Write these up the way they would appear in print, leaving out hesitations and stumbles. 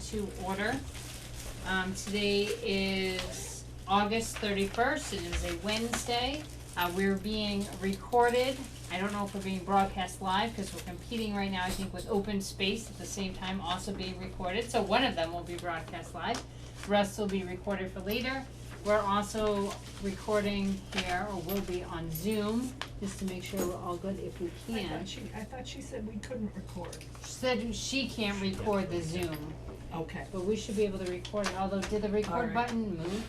to order. Today is August 31st. It is a Wednesday. We're being recorded. I don't know if we're being broadcast live because we're competing right now, I think, with Open Space at the same time also being recorded. So one of them will be broadcast live. The rest will be recorded for later. We're also recording here, or will be on Zoom, just to make sure we're all good if we can. I thought she said we couldn't record. She said she can't record the Zoom, Okay. but we should be able to record it, although did the record Alright. button move?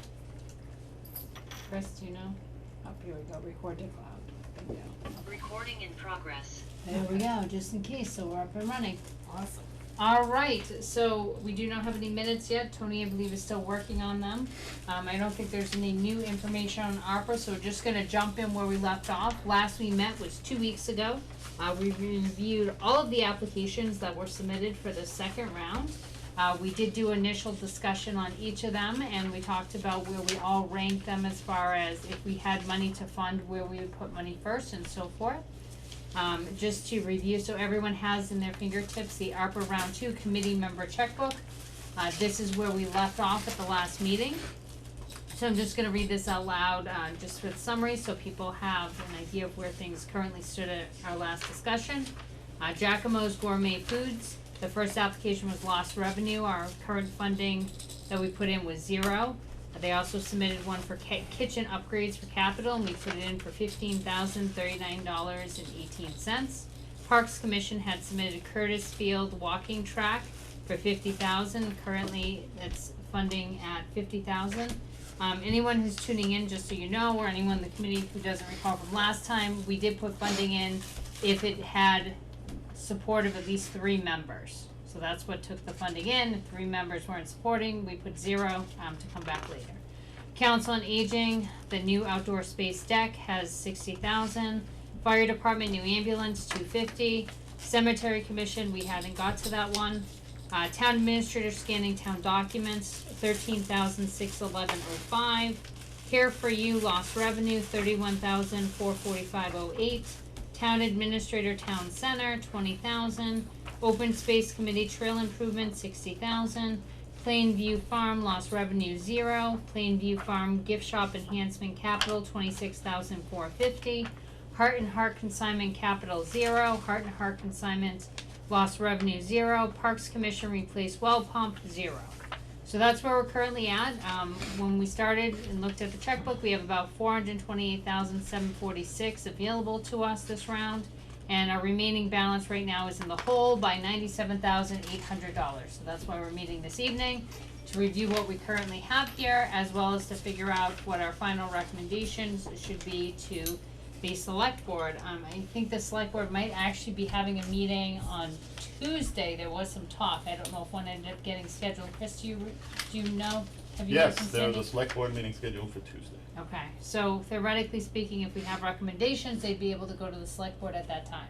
Chris, do you know? Oh, here we go, record to cloud. There we go. Recording in progress. There we go, just in case, so we're up and running. Awesome. All right, so we do not have any minutes yet. Tony, I believe, is still working on them. I don't think there's any new information on ARPA, so we're just gonna jump in where we left off. Last we met was 2 weeks ago. We reviewed all of the applications that were submitted for the second round. We did do initial discussion on each of them, and we talked about where we all ranked them as far as if we had money to fund, where we would put money first and so forth. Just to review, so everyone has in their fingertips the ARPA Round 2 Committee Member Checkbook. This is where we left off at the last meeting. So I'm just gonna read this out loud, just for the summary, so people have an idea of where things currently stood at our last discussion. Giacomo's Gourmet Foods, the first application was lost revenue. Our current funding that we put in was 0. They also submitted one for kitchen upgrades for capital, and we put it in for $15,039.18. Parks Commission had submitted Curtis Field walking track for $50,000. Currently, it's funding at $50,000. Anyone who's tuning in, just so you know, or anyone in the committee who doesn't recall from last time, we did put funding in if it had support of at least 3 members. So that's what took the funding in. If 3 members weren't supporting, we put 0 to come back later. Council on Aging, the new outdoor space deck has $60,000. Fire Department, new ambulance, $250. Cemetery Commission, we hadn't got to that one. Town Administrator scanning town documents, $13,611.05. Care for You, lost revenue, $31,445.08. Town Administrator Town Center, $20,000. Open Space Committee Trail Improvement, $60,000. Plainview Farm, lost revenue, 0. Plainview Farm Gift Shop Enhancement Capital, $26,450. Heart and Heart Consignment Capital, 0. Heart and Heart Consignment, lost revenue, 0. Parks Commission replaced well pump, 0. So that's where we're currently at. When we started and looked at the checkbook, we have about $428,746 available to us this round. And our remaining balance right now is in the hole by $97,800. So that's why we're meeting this evening, to review what we currently have here, as well as to figure out what our final recommendations should be to the select board. I think the select board might actually be having a meeting on Tuesday. There was some talk. I don't know if one ended up getting scheduled. Chris, do you know? Have you heard from Yes, there is Cindy? a select board meeting scheduled for Tuesday. Okay, so theoretically speaking, if we have recommendations, they'd be able to go to the select board at that time.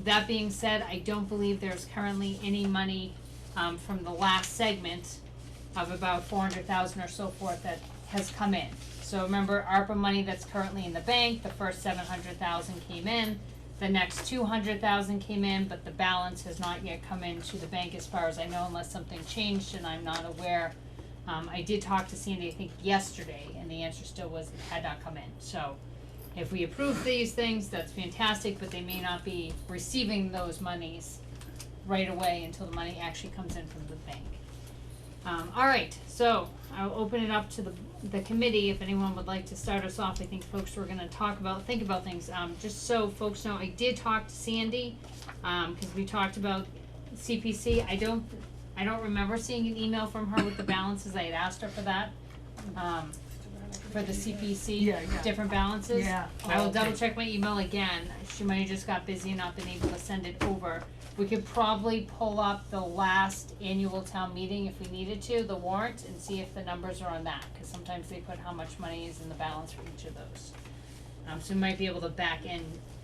That being said, I don't believe there's currently any money, from the last segment of about 400,000 or so forth that has come in. So remember, ARPA money that's currently in the bank, the first 700,000 came in, the next 200,000 came in, but the balance has not yet come into the bank as far as I know, unless something changed and I'm not aware. I did talk to Sandy, I think yesterday, and the answer still was it had not come in. So if we approve these things, that's fantastic, but they may not be receiving those monies right away until the money actually comes in from the bank. All right, so I'll open it up to the committee if anyone would like to start us off. I think folks were gonna think about things. Just so folks know, I did talk to Sandy, cause we talked about CPC. I don't remember seeing an email from her with the balances. I had asked her for that, for the CPC, Yeah. different balances. Yeah. I will Okay. double check my email again. She might have just got busy and not been able to send it over. We could probably pull up the last annual town meeting if we needed to, the warrant, and see if the numbers are on that, cause sometimes they put how much money is in the balance for each of those. So we might be able to back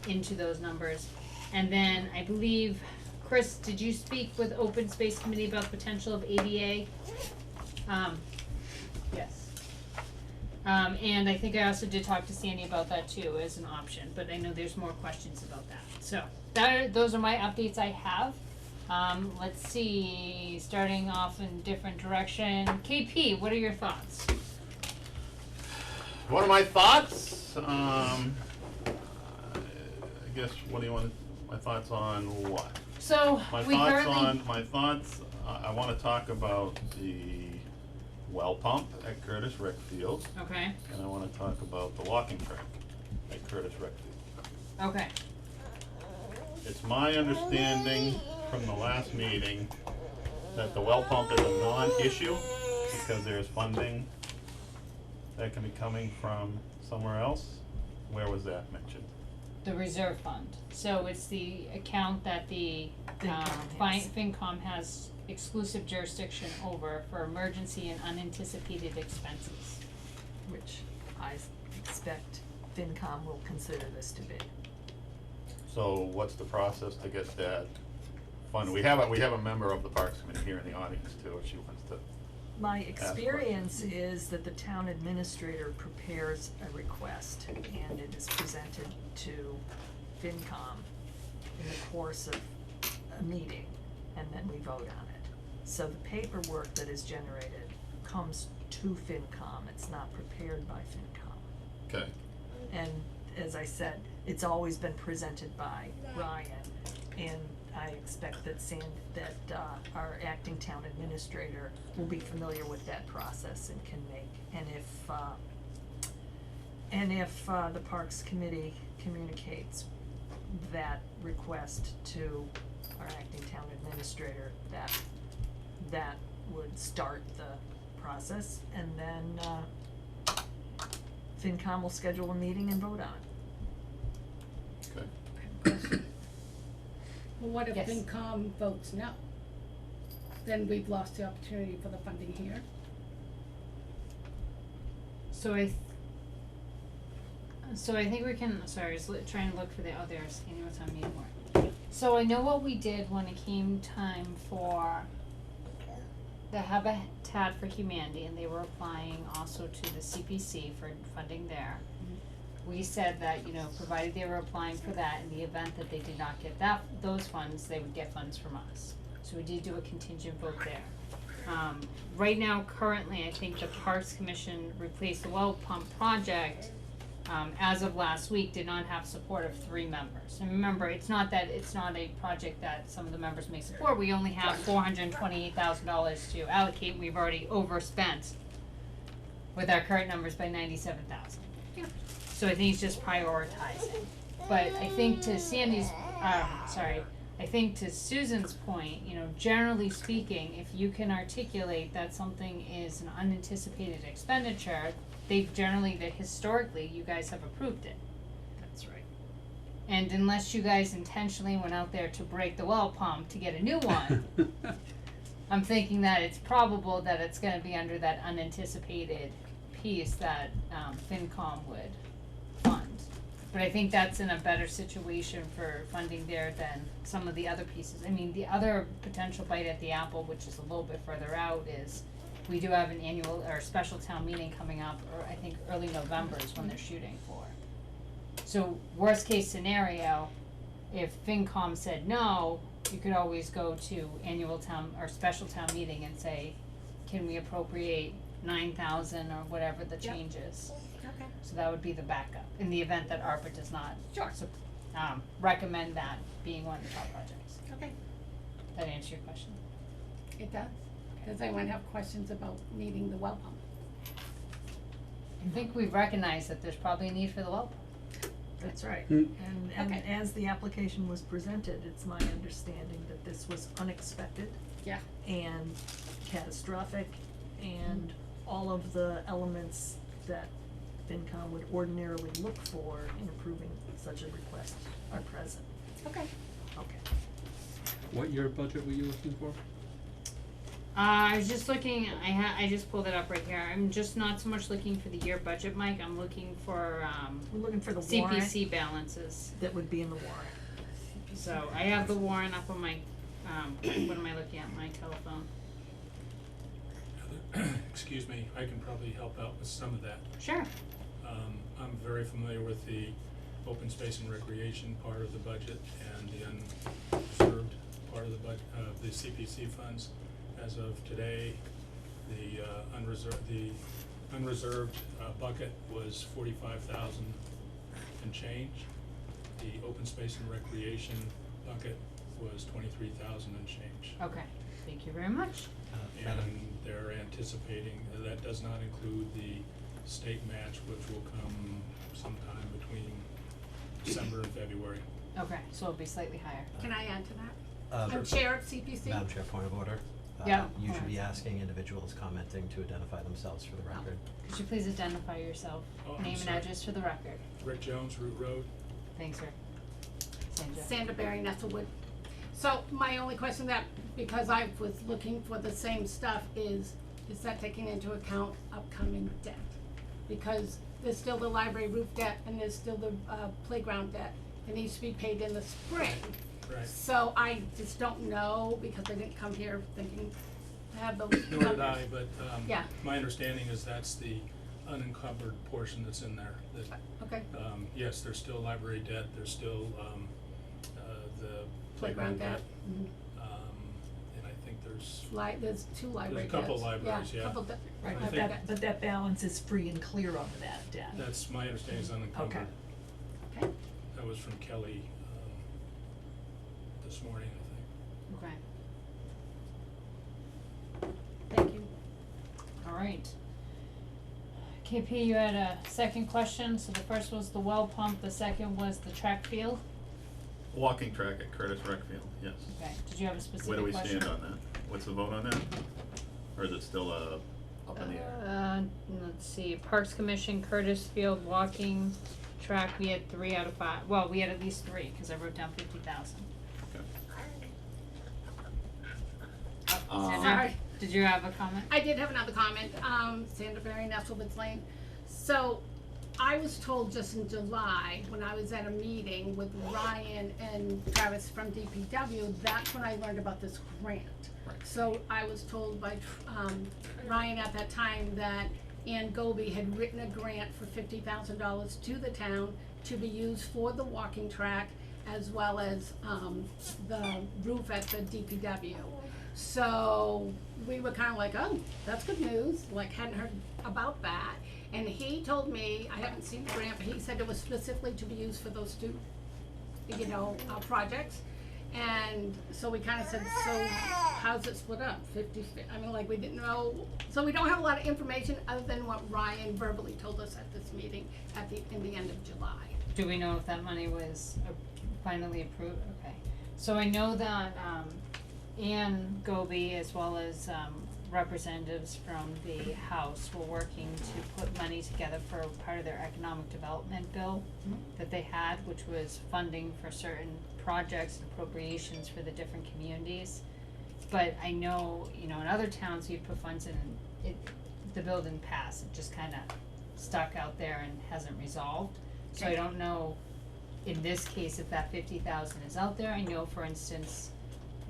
into those numbers. And then I believe, Chris, did you speak with Open Space Committee about the potential of ADA? Yes. And I think I also did talk to Sandy about that too as an option, but I know there's more questions about that. So those are my updates I have. Let's see, starting off in different direction, KP, what are your thoughts? What are my thoughts? I guess, what do you want, my thoughts on what? So, we currently. My thoughts, I wanna talk about the well pump at Curtis Rec Field, Okay, and I wanna talk about the walking track at Curtis Rec Field. okay, It's my understanding from the last meeting that the well pump is a non-issue because there's funding that can be coming from somewhere else. Where was that mentioned? the reserve fund, so it's the account that the, FinCom has exclusive jurisdiction over for emergency and unanticipated expenses. Which I expect FinCom will consider this to be. So what's the process to get that fund? We have a member of the Parks Committee here in the audience too, if she wants to. My experience is that the town administrator prepares a request and it is presented to FinCom in the course of a meeting, and then we vote on it. So the paperwork that is generated comes to FinCom, it's not prepared by FinCom. Okay, And as I said, it's always been presented by Ryan, and I expect that our acting town administrator will be familiar with that process and can make, and if the Parks Committee communicates that request to our acting town administrator, that would start the process, and then FinCom will schedule a meeting and vote on it. okay. Well, what if Yes. FinCom votes no? Then we've lost the opportunity for the funding here. So I think we can, sorry, I was trying to look for the, oh, there's annual town meeting warrant. So I know what we did when it came time for the Habitat for Humanity, and they were applying also to the CPC for funding there. We said that, you know, provided they were applying for that, in the event that they did not get those funds, they would get funds from us. So we did do a contingent vote there. Right now, currently, I think the Parks Commission replaced the well pump project, as of last week, did not have support of 3 members. And remember, it's not a project that some of the members may support, we only have $428,000 to allocate, we've already overspent with our current numbers by $97,000. Yeah. So I think it's just prioritizing. But I think to I think to Susan's point, you know, generally speaking, if you can articulate that something is an unanticipated expenditure, historically, you guys have approved it. That's right. And unless you guys intentionally went out there to break the well pump to get a new one, I'm thinking that it's probable that it's gonna be under that unanticipated piece that, FinCom would fund. But I think that's in a better situation for funding there than some of the other pieces. I mean, the other potential bite at the apple, which is a little bit further out, is we do have an annual or special town meeting coming up, or I think early November is when they're shooting for. So worst case scenario, if FinCom said no, you could always go to annual town or special town meeting and say, can we appropriate 9,000 or whatever the Yep. change is. Okay. So that would be the backup, in the event that ARPA does not Sure. recommend that being one of the top projects. Okay, That answer your question? it does. Does anyone have questions about needing the well pump? I think we've recognized that there's probably a need for the well pump. That's right. Mm. And Okay. as the application was presented, it's my understanding that this was unexpected Yeah. and catastrophic, and all of the elements that FinCom would ordinarily look for in approving such a request are present. Okay. Okay. What year budget were you looking for? I was just looking, I just pulled it up right here, I'm just not so much looking for the year budget, Mike, I'm looking for, We're looking for the warrant CPC balances. that would be in the warrant. So I have the warrant up on my, what am I looking at, my telephone? Excuse me, I can probably help out with some of that. Sure. I'm very familiar with the open space and recreation part of the budget and the unreserved part of the CPC funds. As of today, the unreserved bucket was 45,000 and change. The open space and recreation bucket was 23,000 and change. Okay, thank you very much. And they're anticipating, that does not include the state match, which will come sometime between December and February. Okay, so it'll be slightly higher. Can I add to that? Sure. I'm chair of CPC. Madam Chair, point of order. Yeah. You should be asking individuals commenting to identify themselves for the record. Could you please identify yourself, Oh, I'm name and sorry. address for the record? Rick Jones, Root Road. Thanks, sir. Sandra. Sandra Berry, Nestlewood. So my only question that, because I was looking for the same stuff, is that taking into account upcoming debt? Because there's still the library roof debt and there's still the playground debt. It needs to be paid in the spring. Right. So I just don't know, because I didn't come here thinking to have those numbers. Nor did I, but Yeah. my understanding is that's the unencumbered portion that's in there. That, Okay, yes, there's still library debt, there's still the playground debt. Mhm. and I think there's, There's two library a debts. couple libraries, yeah. Couple de- Right, I but think- that, but that balance is free and clear of that debt. that's my understanding is unencumbered. Okay, That was from Kelly this morning, I think. Okay, thank you. alright. KP, you had a second question, so the first was the well pump, the second was the track field. Walking track at Curtis Rec Field, yes. Okay, did you have a specific Where do we question? stand on that? What's the vote on that? Or is it still, up in the air? Let's see, Parks Commission, Curtis Field, walking track, we had 3 out of 5, well, we had at least 3, cause I wrote down 50,000. Okay. Sandra, Sorry. did you have a comment? I did have another comment, Sandra Berry, Nestlewood Lane. So, I was told just in July, when I was at a meeting with Ryan and Travis from DPW, that's when I learned about this grant. Right. So I was told by, Ryan at that time that Ann Goby had written a grant for $50,000 to the town to be used for the walking track as well as, the roof at the DPW. So we were kinda like, oh, that's good news, like hadn't heard about that. And he told me, I haven't seen the grant, but he said it was specifically to be used for those two, projects. And so we kinda said, so how's it split up, 50, I mean, like, we didn't know, so we don't have a lot of information other than what Ryan verbally told us at this meeting in the end of July. Do we know if that money was finally approved? Okay, so I know that, Ann Goby as well as, representatives from the House were working to put money together for part of their economic development bill that they had, which was funding for certain projects and appropriations for the different communities. But I know, in other towns, you'd put funds in and the bill didn't pass, it just kinda stuck out there and hasn't resolved. So I don't know, in this case, if that 50,000 is out there. I know, for instance,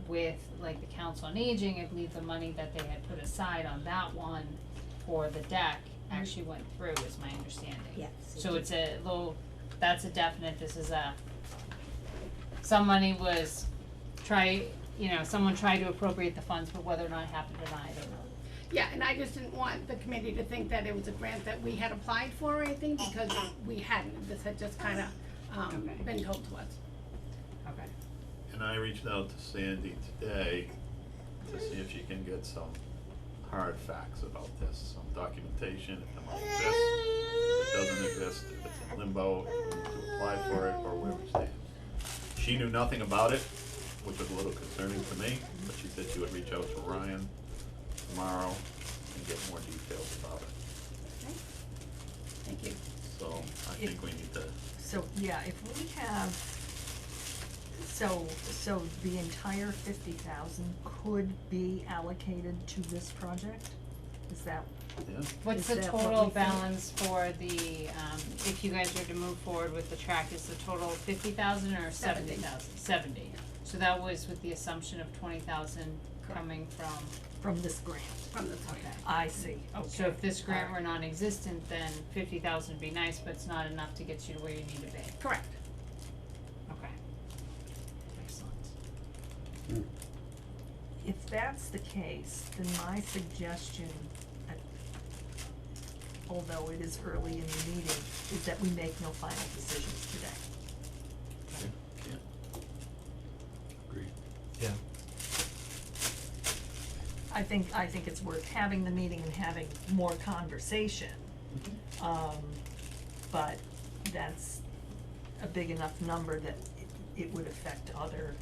with like the Council on Aging, I believe the money that they had put aside on that one for the deck actually went through, is my understanding. Yes. So it's a little, that's a definite, this is some money was someone tried to appropriate the funds, but whether or not it happened or not, I don't know. Yeah, and I just didn't want the committee to think that it was a grant that we had applied for or anything, because we hadn't, this had just kinda, Okay. been told to us. Okay. And I reached out to Sandy today to see if she can get some hard facts about this, some documentation, if the money exists, if it doesn't exist, if it's in limbo, if we need to apply for it, or where we stand. She knew nothing about it, which was a little concerning to me, but she said she would reach out to Ryan tomorrow and get more details about it. Okay. Thank you. So I think we need to, So, yeah, if we have, so the entire 50,000 could be allocated to this project? Is that, yeah, What's Is the that what total we think? balance for the, if you guys were to move forward with the track, is the total 50,000 or 70. 70,000? 70. So that was with the assumption of 20,000 coming from this grant? From the grant. I see, okay. So if this grant were Alright. non-existent, then 50,000 would be nice, but it's not enough to get you to where you need to be. Correct. Okay. Excellent. that's the case, then my suggestion, although it is early in the meeting, is that we make no final decisions today. Agreed. Yeah. I think it's worth having the meeting and having more conversation. But that's a big enough number that it would affect other,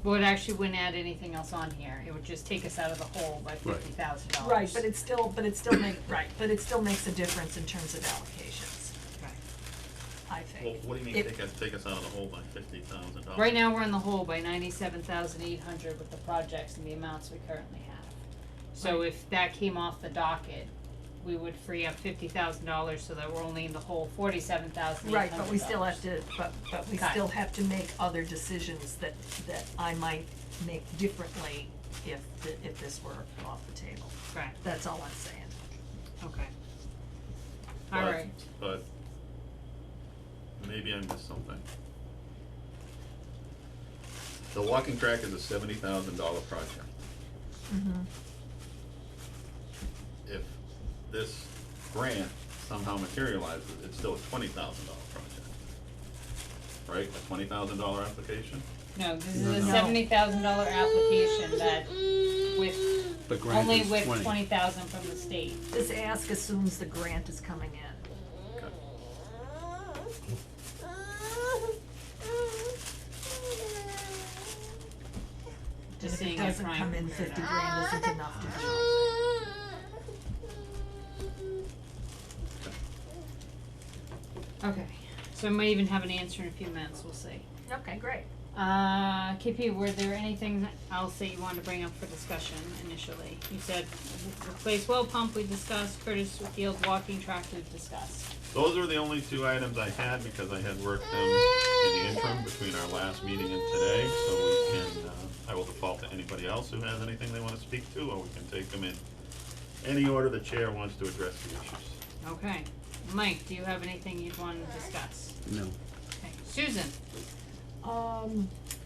Well, it actually wouldn't add anything else on here, it would just take us out of the hole by $50,000. right, but it still makes a difference in terms of allocations, Right. I Well, think. what do you mean If- take us out of the hole by $50,000? Right now, we're in the hole by $97,800 with the projects and the amounts we currently have. So Right. if that came off the docket, we would free up $50,000 so that we're only in the hole $47,800. Right, but we still have to, but we Okay. still have to make other decisions that I might make differently if this were off the table. Right, That's all I'm saying. okay. But- Alright, But maybe I missed something. The walking track is a $70,000 project. Mm-hmm. If this grant somehow materializes, it's still a $20,000 project. Right, a $20,000 application? no, this is No, a no. $70,000 application that with, The grant only is with 20. 20,000 from the state. This ask assumes the grant is coming in. Okay. Just And seeing if it if doesn't Ryan come in, can figure 50 it out. grand isn't enough to do anything. Okay, so I might even have an answer in a few minutes, we'll see. Okay, great. KP, were there anything else that you wanted to bring up for discussion initially? You said replace well pump we discussed, Curtis Field walking track we've discussed. Those are the only two items I had because I had worked them in the interim between our last meeting and today, so we can, I will default to anybody else who has anything they wanna speak to, or we can take them in any order the chair wants to address the issues. Okay, Mike, do you have anything you'd want to discuss? No. Okay, Susan?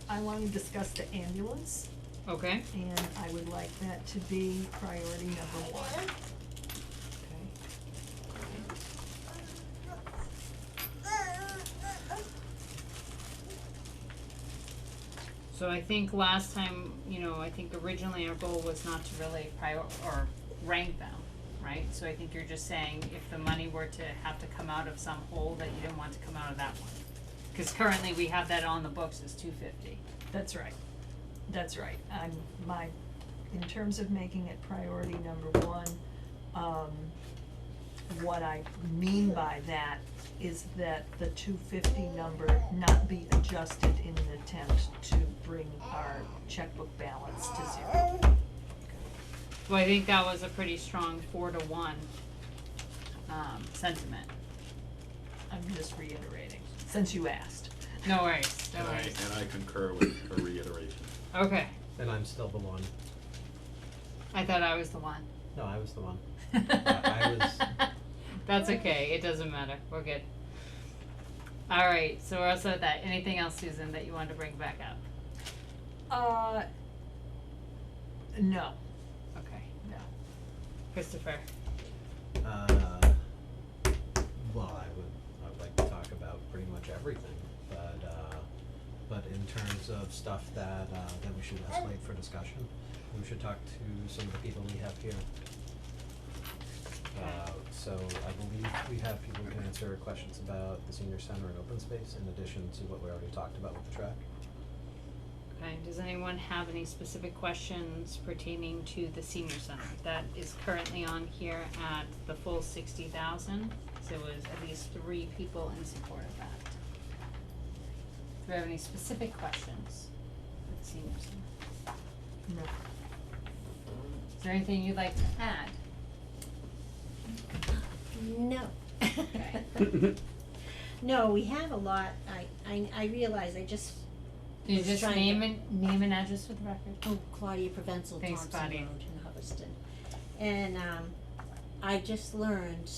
I want to discuss the ambulance, Okay. and I would like that to be priority number one. So I think last time, I think originally our goal was not to really or rank them, right? So I think you're just saying if the money were to have to come out of some hole, that you didn't want to come out of that one. Cause currently we have that on the books as $250. That's right. That's right. In terms of making it priority number one, what I mean by that is that the 250 number not be adjusted in an attempt to bring our checkbook balance to zero. Well, I think that was a pretty strong 4-1, sentiment. I'm just reiterating, since you asked. No worries, no worries. And I concur with her reiteration. Okay, And I'm still the one. I thought I was the one. No, I was the one. I was. That's okay, it doesn't matter, we're good. Alright, so we're also at that, anything else, Susan, that you wanted to bring back up? No, Okay, no. Christopher, Well, I would like to talk about pretty much everything, but in terms of stuff that we should escalate for discussion, we should talk to some of the people we have here. So I believe we have people who can answer questions about the senior center and open space in addition to what we already talked about with the track. okay, does anyone have any specific questions pertaining to the senior center? That is currently on here at the full 60,000, so it was at least 3 people in support of that. Do we have any specific questions for the senior center? No. Is there anything you'd like to add? No. Okay. No, we have a lot, I realize, I just, Can you was just trying name and address for the record? oh, Claudia Provenzel, Thanks, Thompson Claudia. Road in Hubbardston. And, I just learned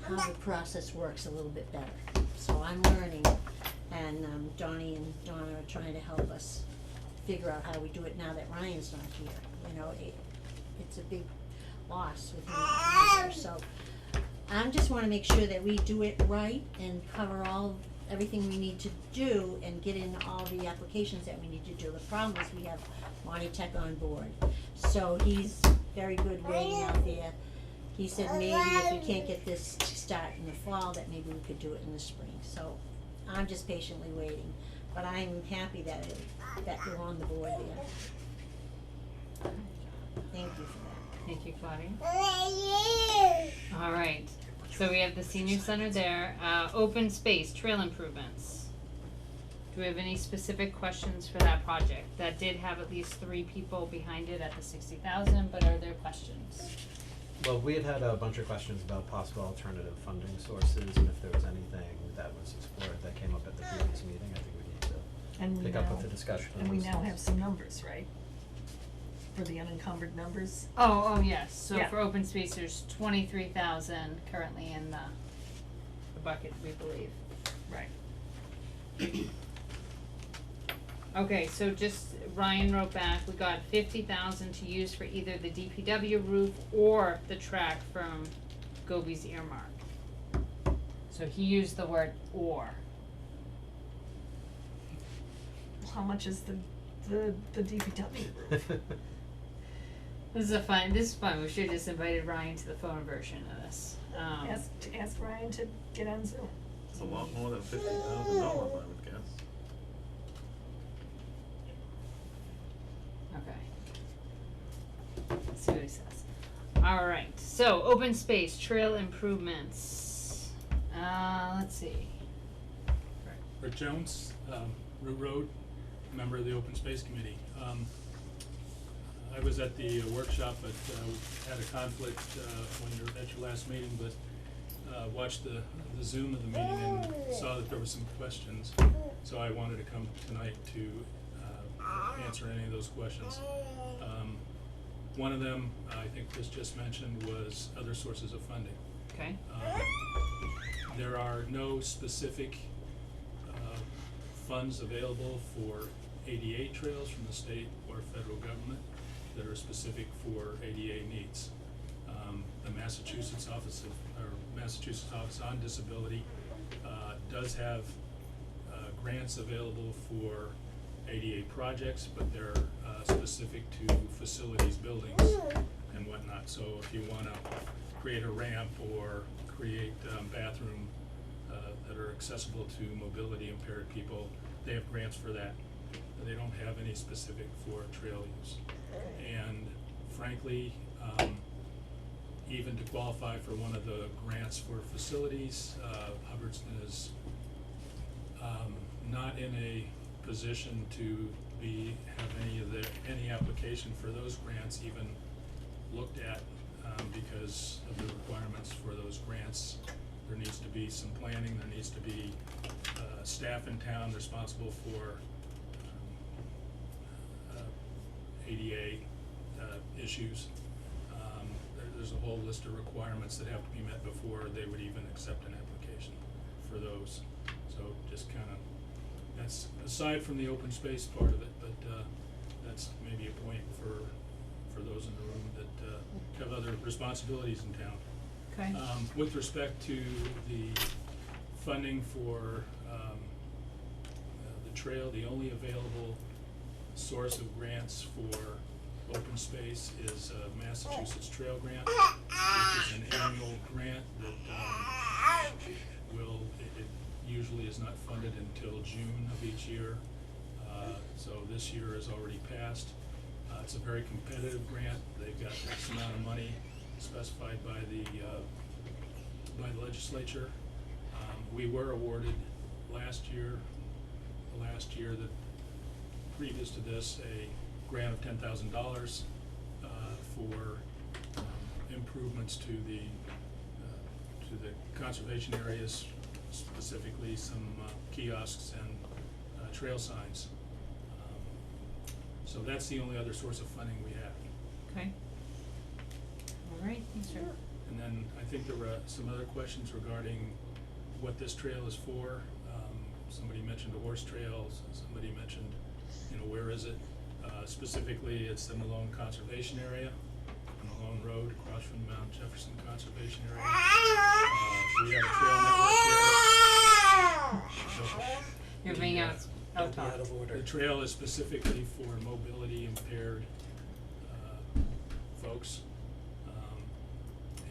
how the process works a little bit better. So I'm learning, and, Donnie and Donna are trying to help us figure out how we do it now that Ryan's not here, you know, it's a big loss with him not here, so. I just wanna make sure that we do it right and cover everything we need to do and get in all the applications that we need to do. The problem is we have Monty Tech on board, so he's very good waiting out there. He said maybe if we can't get this to start in the fall, that maybe we could do it in the spring, so I'm just patiently waiting, but I'm happy that you're on the board there. Thank you for that. Thank you, Claudia. All right, so we have the senior center there, open space, trail improvements. Do we have any specific questions for that project? That did have at least 3 people behind it at the 60,000, but are there questions? Well, we had a bunch of questions about possible alternative funding sources, and if there was anything that was explored that came up at the previous meeting, I think we And need we to pick up now- with the discussion on And we those now things. have some numbers, right? For the unencumbered numbers. Oh, yes, so Yeah. for open space, there's 23,000 currently in the bucket, we believe. Right. Okay, so just, Ryan wrote back, we got 50,000 to use for either the DPW roof or the track from Goby's earmark. So he used the word or. How much is the DPW roof? This is fun, we should've just invited Ryan to the phone version of this. Ask Ryan to get on Zoom. It's a lot more than $50,000, I would guess. Okay. Let's see what he says. Alright, so open space, trail improvements. Let's see. Rick Jones, Root Road, member of the Open Space Committee. I was at the workshop, but had a conflict when you were at your last meeting, but watched the Zoom of the meeting and saw that there were some questions. So I wanted to come tonight to answer any of those questions. One of them, I think was just mentioned, was other sources of funding. Okay. There are no specific funds available for ADA trails from the state or federal government that are specific for ADA needs. The Massachusetts Office on Disability does have grants available for ADA projects, but they're specific to facilities, buildings, and whatnot. So if you wanna create a ramp or create bathroom that are accessible to mobility impaired people, they have grants for that. They don't have any specific for trail use. And frankly, even to qualify for one of the grants for facilities, Hubbardston is not in a position to have any application for those grants even looked at, because of the requirements for those grants. There needs to be some planning, there needs to be staff in town responsible for ADA issues. There's a whole list of requirements that have to be met before they would even accept an application for those. So just kinda, that's aside from the open space part of it, but that's maybe a point for those in the room that have other responsibilities in town. Okay. With respect to the funding for the trail, the only available source of grants for open space is a Massachusetts Trail Grant, which is an annual grant that it usually is not funded until June of each year. So this year is already passed. It's a very competitive grant. They've got X amount of money specified by the legislature. We were awarded the last year that previous to this, a grant of $10,000 for improvements to the conservation areas, specifically some kiosks and trail signs. So that's the only other source of funding we have. Okay. All right, thanks, Rick. And then I think there were some other questions regarding what this trail is for. Somebody mentioned a horse trail, somebody mentioned, where is it? Specifically, it's the Malone Conservation Area, Malone Road across from Mount Jefferson Conservation Area. We have a trail network there. You're being out Don't be talk. out of order. The trail is specifically for mobility impaired folks,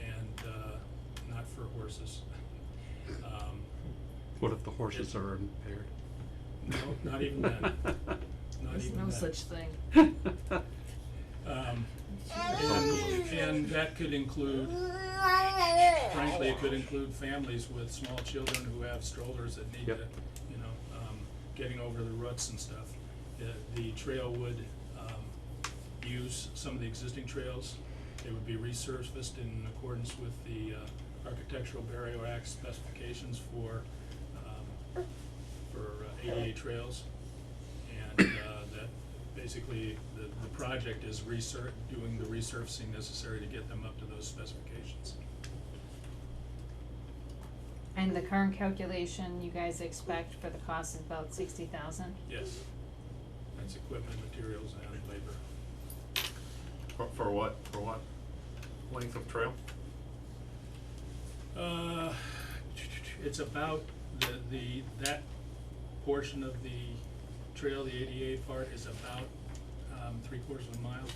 and not for horses. What if the horses are impaired? No, not even then. Not There's even no then. such thing. And that could include, frankly, it could include families with small children who have strollers that need to, Yep. getting over the ruts and stuff. The trail would, use some of the existing trails. They would be resurfaced in accordance with the, Architectural Barrier Act specifications for ADA trails. And, that basically, the project is doing the resurfacing necessary to get them up to those specifications. And the current calculation you guys expect for the cost is about 60,000? Yes. That's equipment, materials, and labor. For what length of trail? It's about that portion of the trail, the ADA part, is about 3/4 of a mile.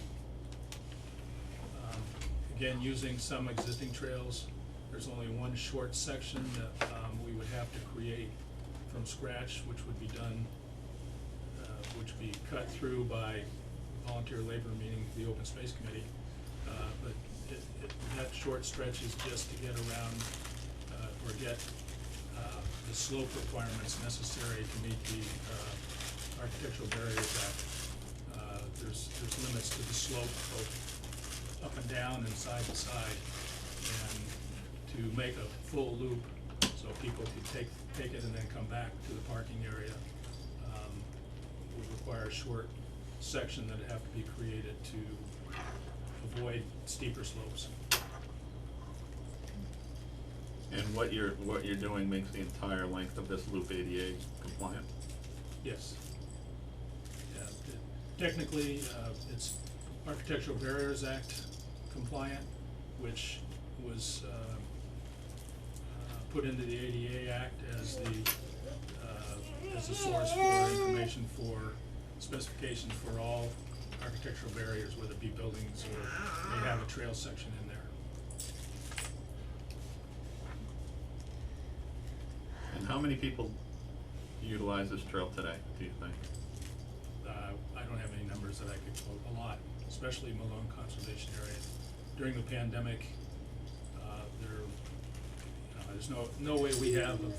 Again, using some existing trails, there's only one short section that we would have to create from scratch, which would be done, which would be cut through by volunteer labor, meaning the Open Space Committee. But that short stretch is just to get around, or get the slope requirements necessary to meet the Architectural Barriers Act. There's limits to the slope, both up and down and side to side. And to make a full loop, so people could take it and then come back to the parking area, would require a short section that'd have to be created to avoid steeper slopes. And what you're doing makes the entire length of this loop ADA compliant? Yes. Yeah, technically, it's Architectural Barriers Act compliant, which was put into the ADA Act as the source for information for specifications for all architectural barriers, whether it be buildings or they have a trail section in there. And how many people utilize this trail today, do you think? I don't have any numbers that I could quote. A lot, especially Malone Conservation Area. During the pandemic, there's no way we have of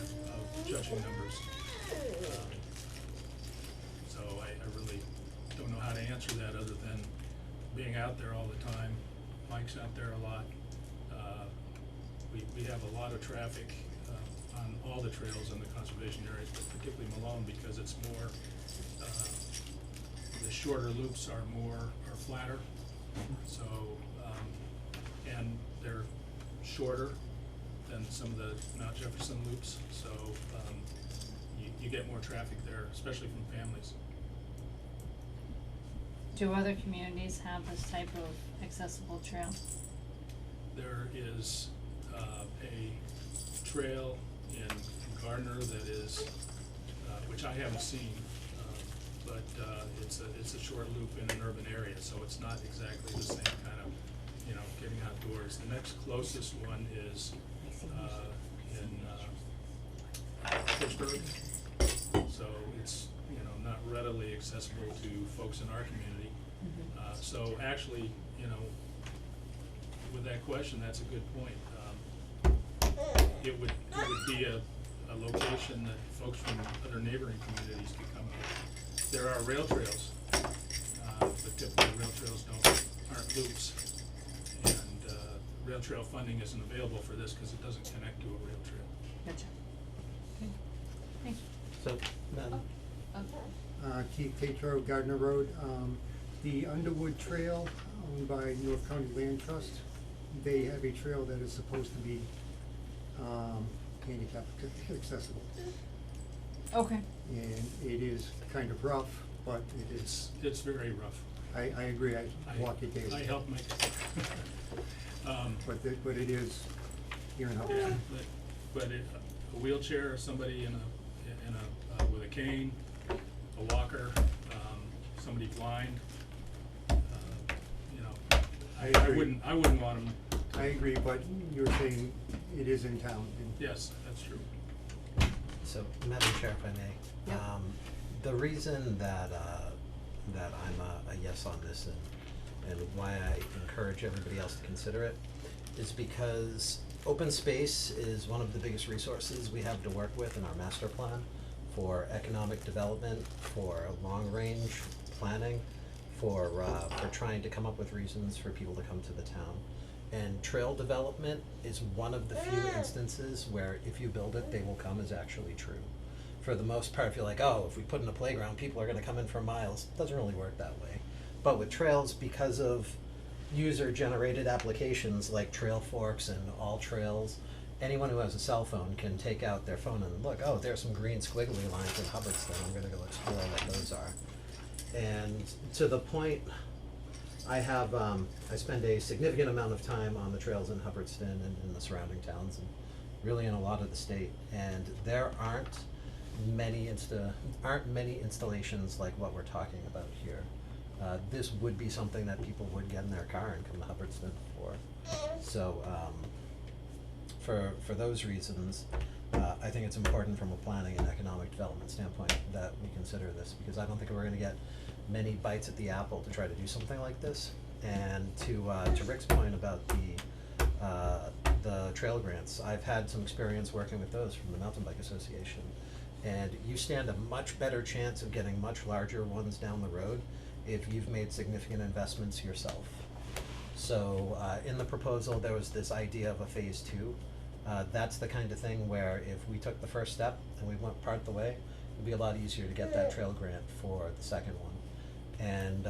judging numbers. So I really don't know how to answer that other than being out there all the time. Mike's out there a lot. We have a lot of traffic on all the trails in the conservation areas, but particularly Malone because it's more, the shorter loops are flatter. So, and they're shorter than some of the Mount Jefferson loops, so you get more traffic there, especially from families. Do other communities have this type of accessible trail? There is a trail in Gardner that is, which I haven't seen, but it's a short loop in an urban area, so it's not exactly the same kind of, getting outdoors. The next closest one is in Pittsburgh, so it's not readily accessible to folks in our community. So actually, with that question, that's a good point. It would be a location that folks from other neighboring communities could come to. There are rail trails, but typically rail trails aren't loops. And rail trail funding isn't available for this because it doesn't connect to a rail trail. Gotcha. Okay, thank you. So, Madam, Keith Tatro, Gardner Road. The Underwood Trail owned by North County Land Trust, they have a trail that is supposed to be handicap accessible. Okay. And it is kind of rough, but it is, It's very rough. I agree, I walk it daily. I helped make it. But it is here in Yeah, Hubbardston. but a wheelchair or somebody with a cane, a walker, somebody blind, you know, I I agree. wouldn't want them, I agree, but you're saying it is in town, and yes, that's true. So, Madam Chair, if I may. Yep. The reason that I'm a yes on this and why I encourage everybody else to consider it is because open space is one of the biggest resources we have to work with in our master plan for economic development, for long-range planning, for trying to come up with reasons for people to come to the town. And trail development is one of the few instances where if you build it, they will come is actually true. For the most part, if you're like, oh, if we put in a playground, people are gonna come in for miles, it doesn't really work that way. But with trails, because of user-generated applications like Trail Forks and All Trails, anyone who has a cell phone can take out their phone and look, oh, there's some green squiggly lines in Hubbardston, I'm gonna go explore what those are. And to the point, I spend a significant amount of time on the trails in Hubbardston and in the surrounding towns and really in a lot of the state. And there aren't many installations like what we're talking about here. This would be something that people would get in their car and come to Hubbardston for. So, for those reasons, I think it's important from a planning and economic development standpoint that we consider this, because I don't think we're gonna get many bites at the apple to try to do something like this. And to Rick's point about the trail grants, I've had some experience working with those from the Mountain Bike Association. And you stand a much better chance of getting much larger ones down the road if you've made significant investments yourself. So, in the proposal, there was this idea of a phase 2. That's the kind of thing where if we took the first step and we went part the way, it'd be a lot easier to get that trail grant for the second one. And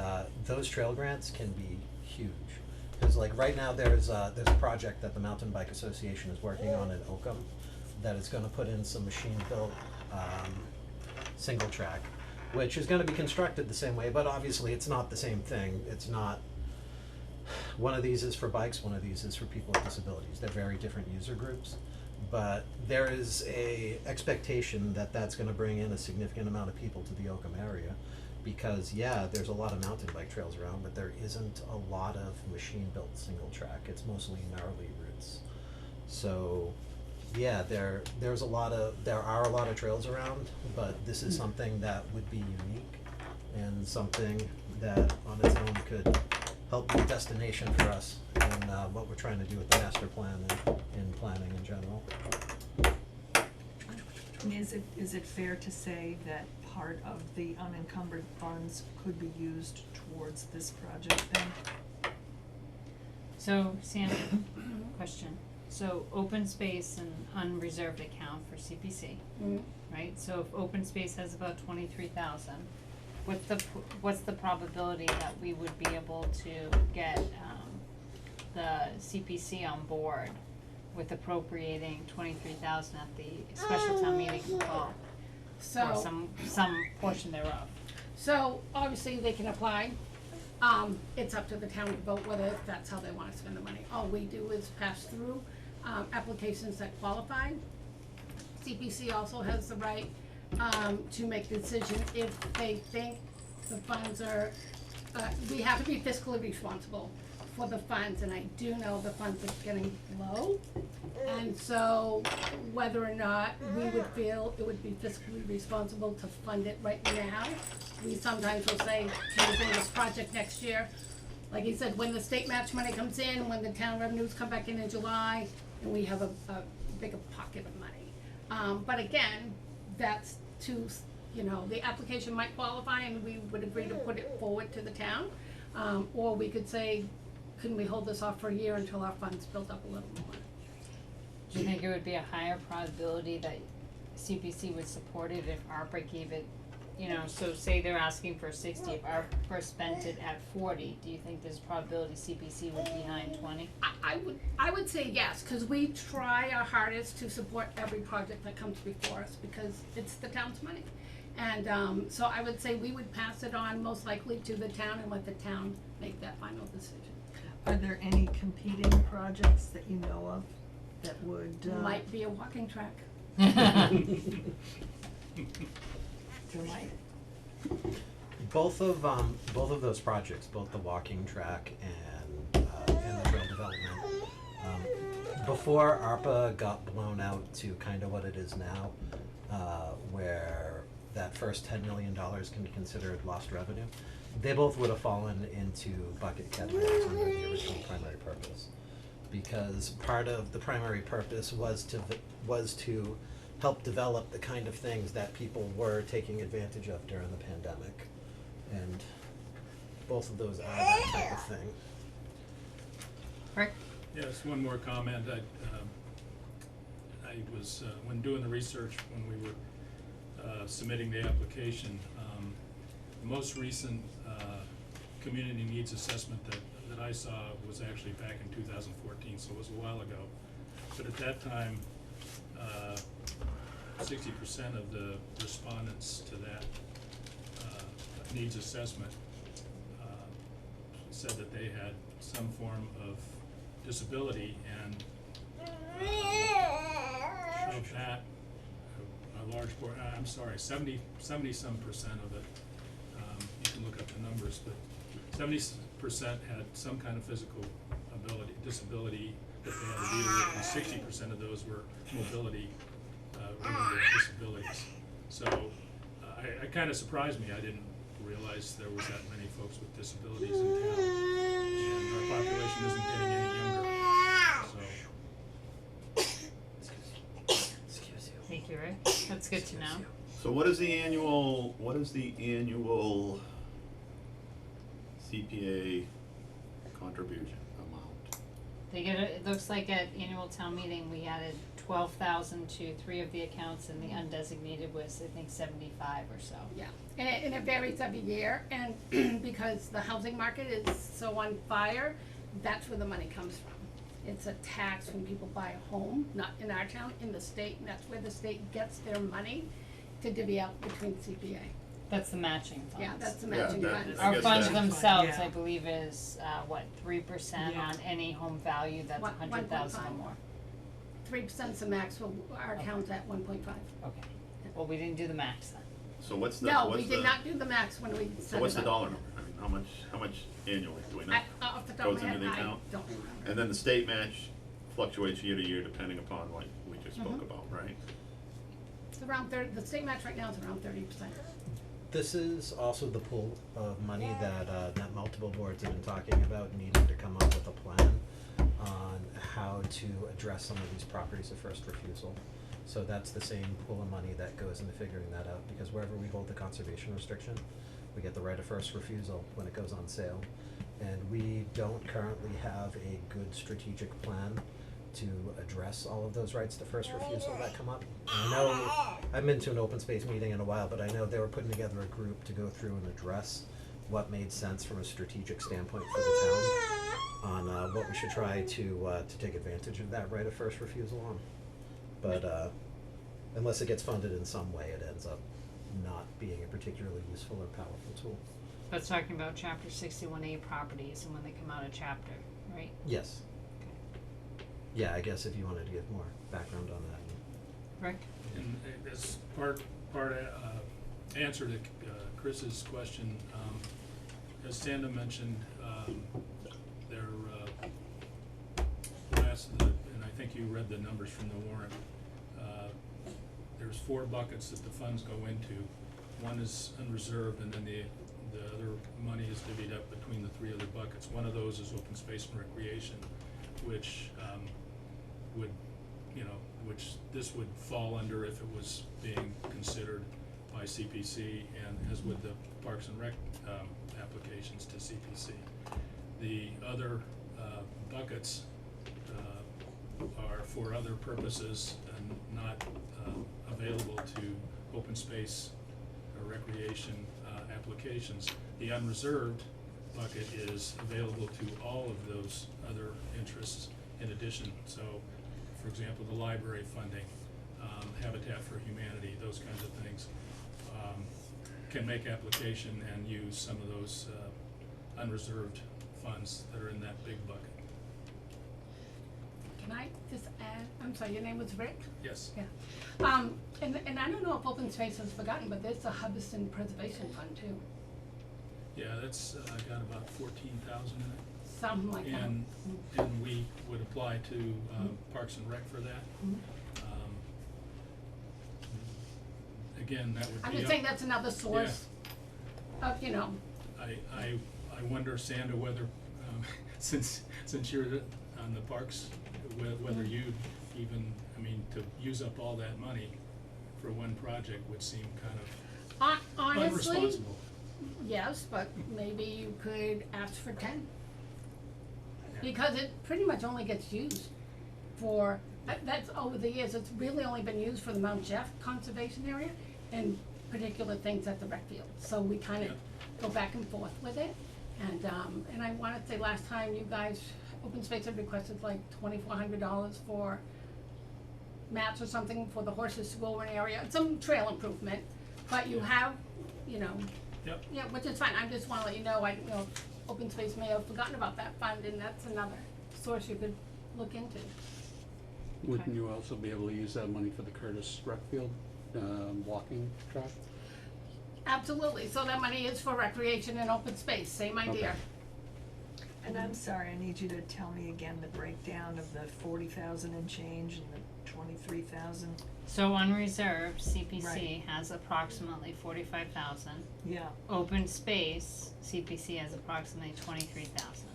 those trail grants can be huge. Because like right now there's a project that the Mountain Bike Association is working on in Oakham that is gonna put in some machine-built single track, which is gonna be constructed the same way, but obviously it's not the same thing. It's not, one of these is for bikes, one of these is for people with disabilities. They're very different user groups. But there is a expectation that that's gonna bring in a significant amount of people to the Oakham area. Because yeah, there's a lot of mountain bike trails around, but there isn't a lot of machine-built single track. It's mostly gnarly routes. So yeah, there are a lot of trails around, but this is something that would be unique and something that on its own could help be a destination for us in what we're trying to do with the master plan and in planning in general. And is it fair to say that part of the unencumbered funds could be used towards this project then? So, Sam, question. So, open space and unreserved account for CPC, right? So if open space has about 23,000, what's the probability that we would be able to get, the CPC on board with appropriating 23,000 at the special town meeting in the fall? Or So, some portion thereof. so obviously they can apply. It's up to the town to vote whether that's how they wanna spend the money. All we do is pass through, applications that qualify. CPC also has the right, to make the decision if they think the funds are, we have to be fiscally responsible for the funds, and I do know the funds are getting low. And so whether or not we would feel it would be fiscally responsible to fund it right now, we sometimes will say, can we do this project next year? Like he said, when the state match money comes in, when the town revenues come back in July, and we have a bigger pocket of money. But again, that's the application might qualify and we would agree to put it forward to the town. Or we could say, couldn't we hold this off for a year until our funds build up a little more? Do you think it would be a higher probability that CPC would support it if ARPA gave it, so say they're asking for 60, if ARPA spent it at 40, do you think there's a probability CPC would be behind 20? I would say yes, cause we try our hardest to support every project that comes before us, because it's the town's money. And, so I would say we would pass it on most likely to the town and let the town make that final decision. Are there any competing projects that you know of that would, Might be a walking track. there might, Both of those projects, both the walking track and the trail development, before ARPA got blown out to kind of what it is now, where that first $10 million can be considered lost revenue, they both would have fallen into bucket categories under the original primary purpose. Because part of the primary purpose was to help develop the kind of things that people were taking advantage of during the pandemic. And both of those are that type of thing. Rick? Yes, one more comment. I was, when doing the research, when we were submitting the application, the most recent community needs assessment that I saw was actually back in 2014, so it was a while ago. But at that time, 60% of the respondents to that needs assessment said that they had some form of disability, and of that, a large portion, I'm sorry, 70-some percent of it, you can look up the numbers, but 70% had some kind of physical disability that they had to deal with, and 60% of those were mobility related disabilities. So it kind of surprised me. I didn't realize there was that many folks with disabilities in town, and our population isn't getting any younger. So Thank you, Rick. That's good to know. So what is the annual CPA contribution amount? They get it looks like at annual town meeting, we added 12,000 to 3 of the accounts, and the undesignated was, I think, 75 or so. Yeah, and it varies every year, and because the housing market is so on fire, that's where the money comes from. It's a tax when people buy a home, not in our town, in the state, and that's where the state gets their money to divvy out between CPA. That's the matching funds. Yeah, that's the Yeah, matching that- funds. I Our guess funds that- themselves, Yeah. I believe, is, 3% Yeah. on any home value that's One- 100,000 or 1.5. more? 3%'s the max for our account at 1.5. Okay. Well, we didn't do the max then. So what's the, No, we did not do the max when we set it up. So what's the dollar number? I mean, how much annually, do we know? Off the top of Goes my into head, the I account? don't remember. And then the state match fluctuates year to year depending upon what we just spoke Mhm. about, right? It's around the state match right now is around 30%. This is also the pool of money that multiple boards have been talking about needing to come up with a plan on how to address some of these properties of first refusal. So that's the same pool of money that goes into figuring that out, because wherever we hold the conservation restriction, we get the right of first refusal when it goes on sale. And we don't currently have a good strategic plan to address all of those rights to first refusal that come up. I know, I haven't been to an open space meeting in a while, but I know they were putting together a group to go through and address what made sense from a strategic standpoint for the town on what we should try to take advantage of that right of first refusal on. But unless it gets funded in some way, it ends up not being a particularly useful or powerful tool. That's talking about chapter 61A properties and when they come out of chapter, right? Yes. Yeah, I guess if you wanted to give more background on that. Rick? And as part answer to Chris's question, as Sanda mentioned, their and I think you read the numbers from the warrant, there's 4 buckets that the funds go into. One is unreserved, and then the other money is divvied up between the 3 other buckets. One of those is open space and recreation, which which this would fall under if it was being considered by CPC, and as with the Parks and Rec applications to CPC. The other buckets are for other purposes and not available to open space or recreation applications. The unreserved bucket is available to all of those other interests in addition. So, for example, the library funding, Habitat for Humanity, those kinds of things can make application and use some of those unreserved funds that are in that big bucket. Can I just add, I'm sorry, your name was Rick? Yes. Yeah. And I don't know if Open Space has forgotten, but there's a Hubbardston Preservation Fund too, Yeah, that's got about 14,000 in it. something like that. And we would apply to Parks and Rec for that. Mhm. Again, that would be I'm just up- saying that's another source of, you know, I wonder, Sandra, whether, since you're on the parks, whether you'd even, I mean, to use up all that money for one project would seem kind of honestly, unresponsible. yes, but maybe you could ask for 10. Yeah. Because it pretty much only gets used for, that's over the years, it's really only been used for the Mount Jeff Conservation Area and particular things at the rec field. So we kind of Yeah. go back and forth with it. And I wanna say last time you guys, Open Space had requested like $2,400 for mats or something for the horses to go over an area, some trail improvement. But you have, you know, Yep. yeah, which is fine, I just wanna let you know, Open Space may have forgotten about that fund, and that's another source you could look into. Wouldn't you also be able to use that money for the Curtis Rec Field, walking track? Absolutely, so that money is for recreation and open space, same idea. Okay. And I'm sorry, I need you to tell me again the breakdown of the 40,000 and change and the 23,000. So unreserved, CPC Right. has approximately 45,000. Yeah, Open space, CPC has approximately 23,000.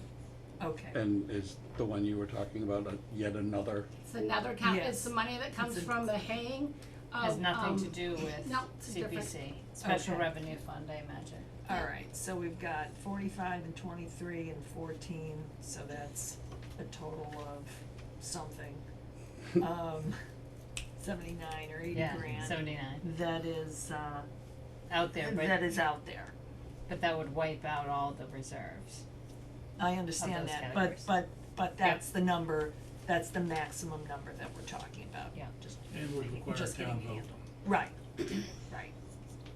okay. And is the one you were talking about yet another? It's another account, it's Yes. the money that comes It's a- from the haying of, Has nothing to do with no, it's different. CPC, special Okay. revenue fund, I imagine. Alright, so we've got 45 and 23 and 14, so that's a total of something. 79 or 80 Yeah, grand. 79, That is, out there, that is out there. but that would wipe out all the reserves. I understand those that, categories. but that's the number, that's the maximum number that we're talking about. Yeah. Just, And would require a just town getting vote. the- right, right.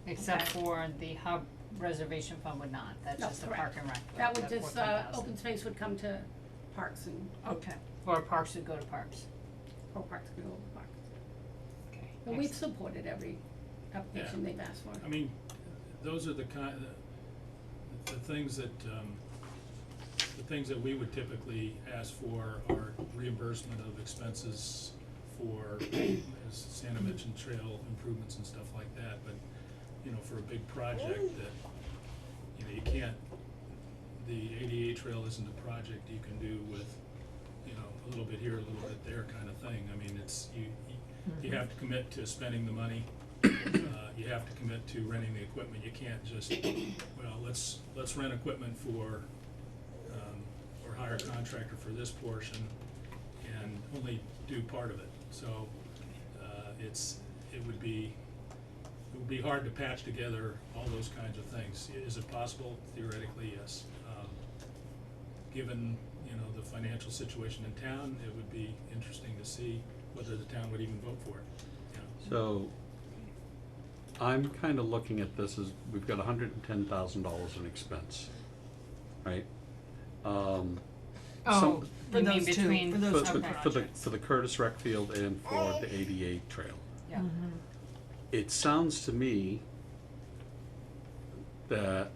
Except Okay. for the hub reservation fund would not, that's No, just a correct. park and rec. That would that just, 14,000. open space would come to parks and, Okay, Or parks would go to parks. or parks would go to parks. Okay. But we've excellent. supported every application they've asked for. I mean, those are the things that, the things that we would typically ask for are reimbursement of expenses for, as Sandra mentioned, trail improvements and stuff like that, but, you know, for a big project that, you know, you can't, the ADA trail isn't a project you can do with, you know, a little bit here, a little bit there kind of thing. I mean, it's, you have to commit to spending the money, you have to commit to renting the equipment, you can't just, well, let's rent equipment for, or hire a contractor for this portion and only do part of it. So, it would be hard to patch together all those kinds of things. Is it possible? Theoretically, yes. Given, you know, the financial situation in town, it would be interesting to see whether the town would even vote for it, you know. So, I'm kinda looking at this as, we've got $110,000 in expense, right? Oh, Some- For you mean those two- between, for those two okay. projects. For the Curtis Rec Field and for the ADA trail. Yeah. Mm-hmm. It sounds to me that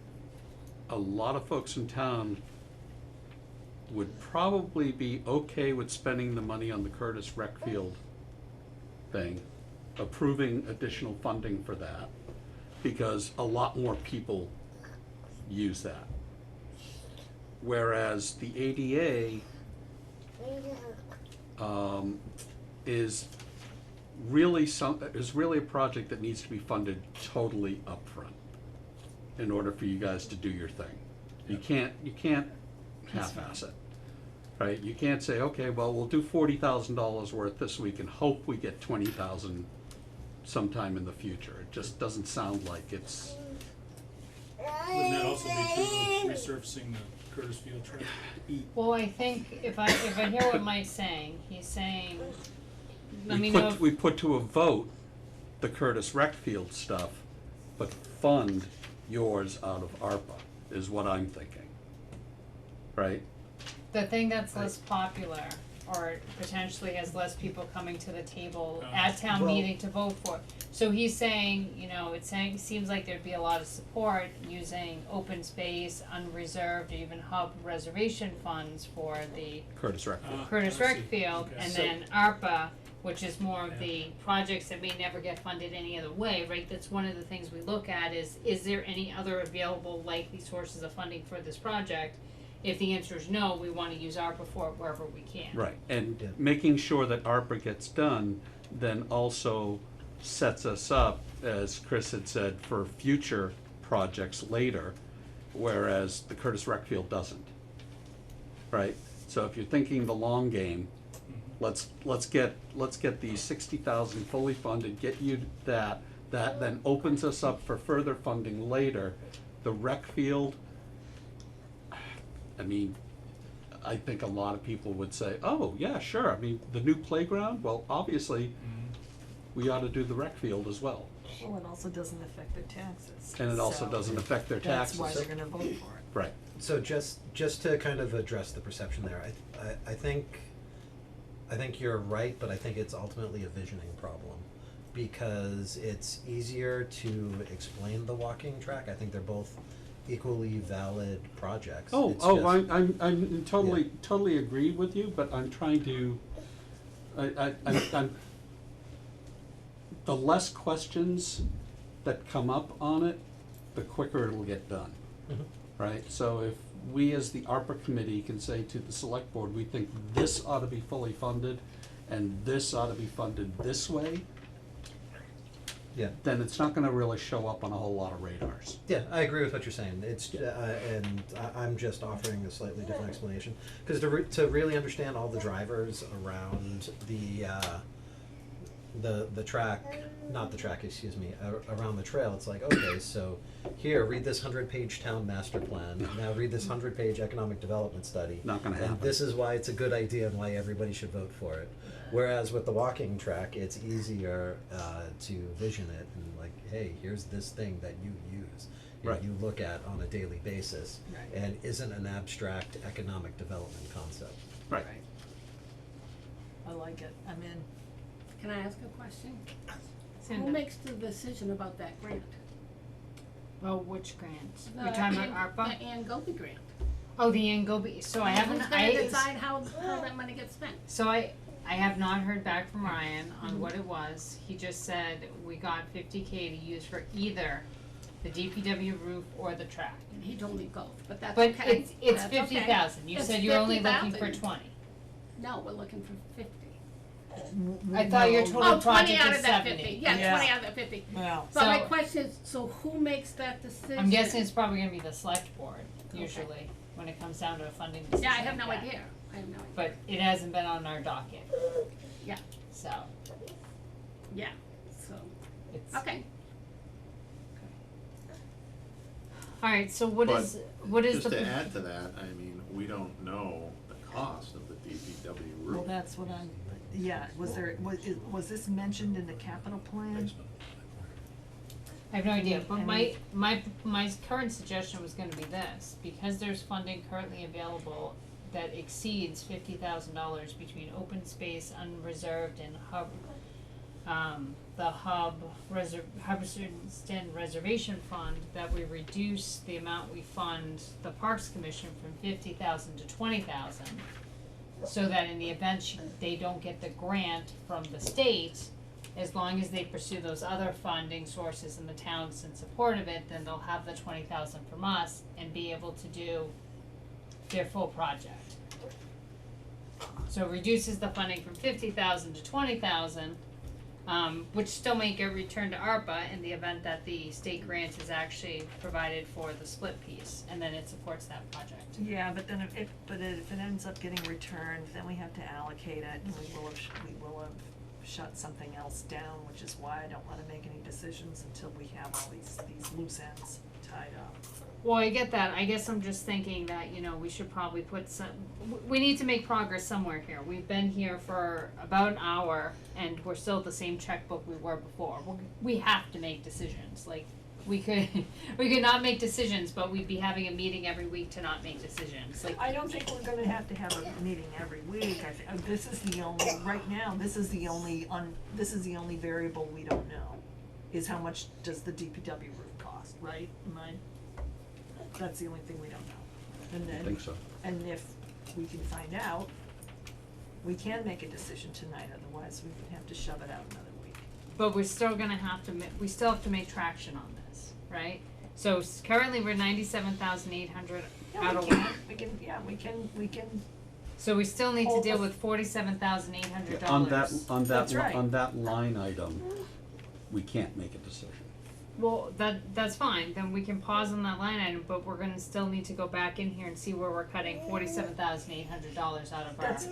a lot of folks in town would probably be okay with spending the money on the Curtis Rec Field thing, approving additional funding for that, because a lot more people use that. Whereas the ADA is really a project that needs to be funded totally upfront in order for you guys to do your thing. You can't half-ass it, right? You can't say, okay, well, we'll do $40,000 worth this week and hope we get 20,000 sometime in the future. It just doesn't sound like it's. Wouldn't that also be true of resurfacing the Curtis Field trail? Well, I think if I hear what Mike's saying, he's saying, let me know if, We put to a vote the Curtis Rec Field stuff but fund yours out of ARPA, is what I'm thinking. Right? The thing that's less popular, or potentially has less people coming to the table Oh. at town Well- meeting to vote for. So he's saying, you know, seems like there'd be a lot of support using open space, unreserved, or even hub reservation funds for the Curtis Rector. Curtis I Rec see. Field, Okay. and So- then ARPA, which is more of Yeah. the projects that may never get funded any other way, right? That's one of the things we look at is there any other available likely sources of funding for this project? If the answer is no, we wanna use ARPA for it wherever we can. Right, and Yeah. making sure that ARPA gets done then also sets us up, as Chris had said, for future projects later, whereas the Curtis Rec Field doesn't. Right, so if you're thinking the long game, let's get these 60,000 fully funded, get you that then opens us up for further funding later. The rec field, I mean, I think a lot of people would say, oh, yeah, sure, I mean, the new playground, well, obviously, we ought to do the rec field as well. Well, it also doesn't affect their taxes. And it also So doesn't affect their That's taxes. why they're gonna vote for it. Right, So just to kind of address the perception there, I think you're right, but I think it's ultimately a visioning problem. Because it's easier to explain the walking track. I think they're both equally valid projects. It's just- I'm totally agree with you, but I'm trying to, I'm, the less questions that come up on it, the quicker it'll get done. Mhm. Right, so if we as the ARPA committee can say to the select board, we think this ought to be fully funded and this ought to be funded this way, Yeah. then it's not gonna really show up on a whole lot of radars. Yeah, I agree with what you're saying. It's and I'm just offering a slightly different explanation because to really understand all the drivers around the track, not the track, excuse me, around the trail. It's like, okay, so here, read this 100-page town master plan. Now read this 100-page economic development study. Not gonna And happen. this is why it's a good idea and why everybody should vote for it. Whereas with the walking track, it's easier to vision it and like, hey, here's this thing that you use, Right. you look at on a daily basis, Right. and isn't an abstract economic development concept. Right. I like it, I'm in. Can I ask a question? Who Cindy. makes the decision about that grant? Oh, which grants? The You're talking Ann- about ARPA? The Ann Goby grant. Oh, the Angobi, so I haven't, Who's gonna decide how that money gets spent? So I have not heard back from Ryan on what it was. He just said we got 50K to use for either the DPW roof or the track. And he told me both, but that's But okay. it's That's okay. 50,000. You It's said you're only looking for 50,000. 20. No, we're looking for 50. I thought your total Oh, 20 project out is of that 70. 50, yeah, Yeah. 20 out of that 50. Well, But my So- question is, so who makes that decision? I'm guessing it's probably gonna be the select board, usually, when it comes down to a funding decision Yeah, I have like no that. idea, I have no idea. But it hasn't been on our docket, Yeah, so yeah, so, it's. okay. Alright, so what But is the? Just to add to that, I mean, we don't know the cost of the DPW roof. well, that's what I'm, yeah, was this mentioned in the capital plan? I have no idea, but Any- my current suggestion was gonna be this, because there's funding currently available that exceeds $50,000 between open space, unreserved, and hub, the Hubbardston Reservation Fund, that we reduce the amount we fund the Parks Commission from 50,000 to 20,000. So that in the event they don't get the grant from the state, as long as they pursue those other funding sources and the town's in support of it, then they'll have the 20,000 from us and be able to do their full project. So it reduces the funding from 50,000 to 20,000, which still may get returned to ARPA in the event that the state grant is actually provided for the split piece, and then it supports that project. Yeah, but then if it ends up getting returned, then we have to allocate it, and we will have shut something else down, which is why I don't wanna make any decisions until we have all these loose ends tied up. Well, I get that. I guess I'm just thinking that, you know, we should probably put we need to make progress somewhere here. We've been here for about an hour and we're still at the same checkbook we were before. We have to make decisions. Like, we could, we could not make decisions, but we'd be having a meeting every week to not make decisions, like. I don't think we're gonna have to have a meeting every week, this is the only, right now, this is the only variable we don't know, is how much does the DPW roof cost, right? That's the only thing we don't know. And I then, think so. and if we can find out, we can make a decision tonight, otherwise we would have to shove it out another week. But we're still gonna have to we still have to make traction on this, right? So currently we're 97,800 out of. We can, So we still need to Hold deal us- with $47,800. That's right. On that line item, we can't make a decision. Well, that's fine, then we can pause on that line item, but we're gonna still need to go back in here and see where we're cutting $47,800 out of our. that's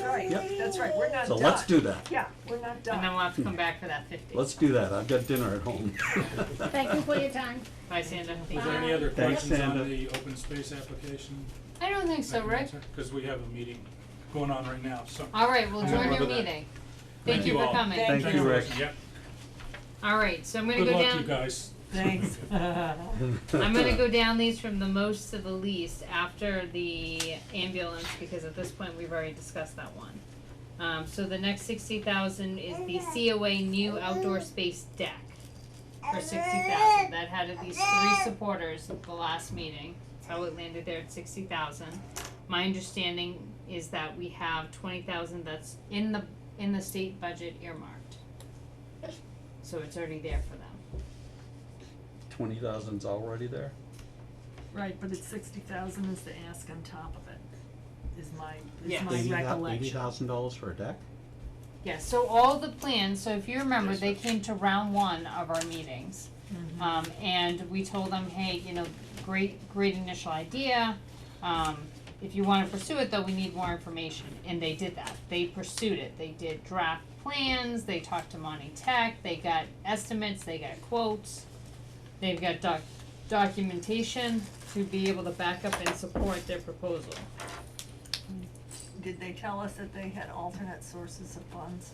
right, Yep. that's right, we're not So done. let's do that. Yeah, we're not done. And then we'll have to come back for that 50. Let's do that. I've got dinner at home. Thank you for your time. Bye, Sandra. Was there any other Thanks, questions on Sandra. the open space application? I don't think so, Rick. Cause we have a meeting going on right now, so. All right, we'll I join remember your that. meeting. Thank you for all. coming. Thank Thank you, Rick. Yep, All right, so I'm gonna good go luck, down. you guys. Thanks. I'm gonna go down these from the most to the least after the ambulance, because at this point we've already discussed that one. So the next 60,000 is the COA new outdoor space deck for 60,000. That had at least 3 supporters at the last meeting. That's how it landed there at 60,000. My understanding is that we have 20,000 that's in the state budget earmarked. So it's already there for them. 20,000's already there? Right, but it's 60,000 is the ask on top of it, is my Yes. recollection. $80,000 for a deck? Yeah, so all the plans, so if you remember, they came to round 1 of our meetings. And we told them, hey, great initial idea. If you wanna pursue it though, we need more information, and they did that. They pursued it. They did draft plans, they talked to Monty Tech, they got estimates, they got quotes. They've got documentation to be able to back up and support their proposal. Did they tell us that they had alternate sources of funds?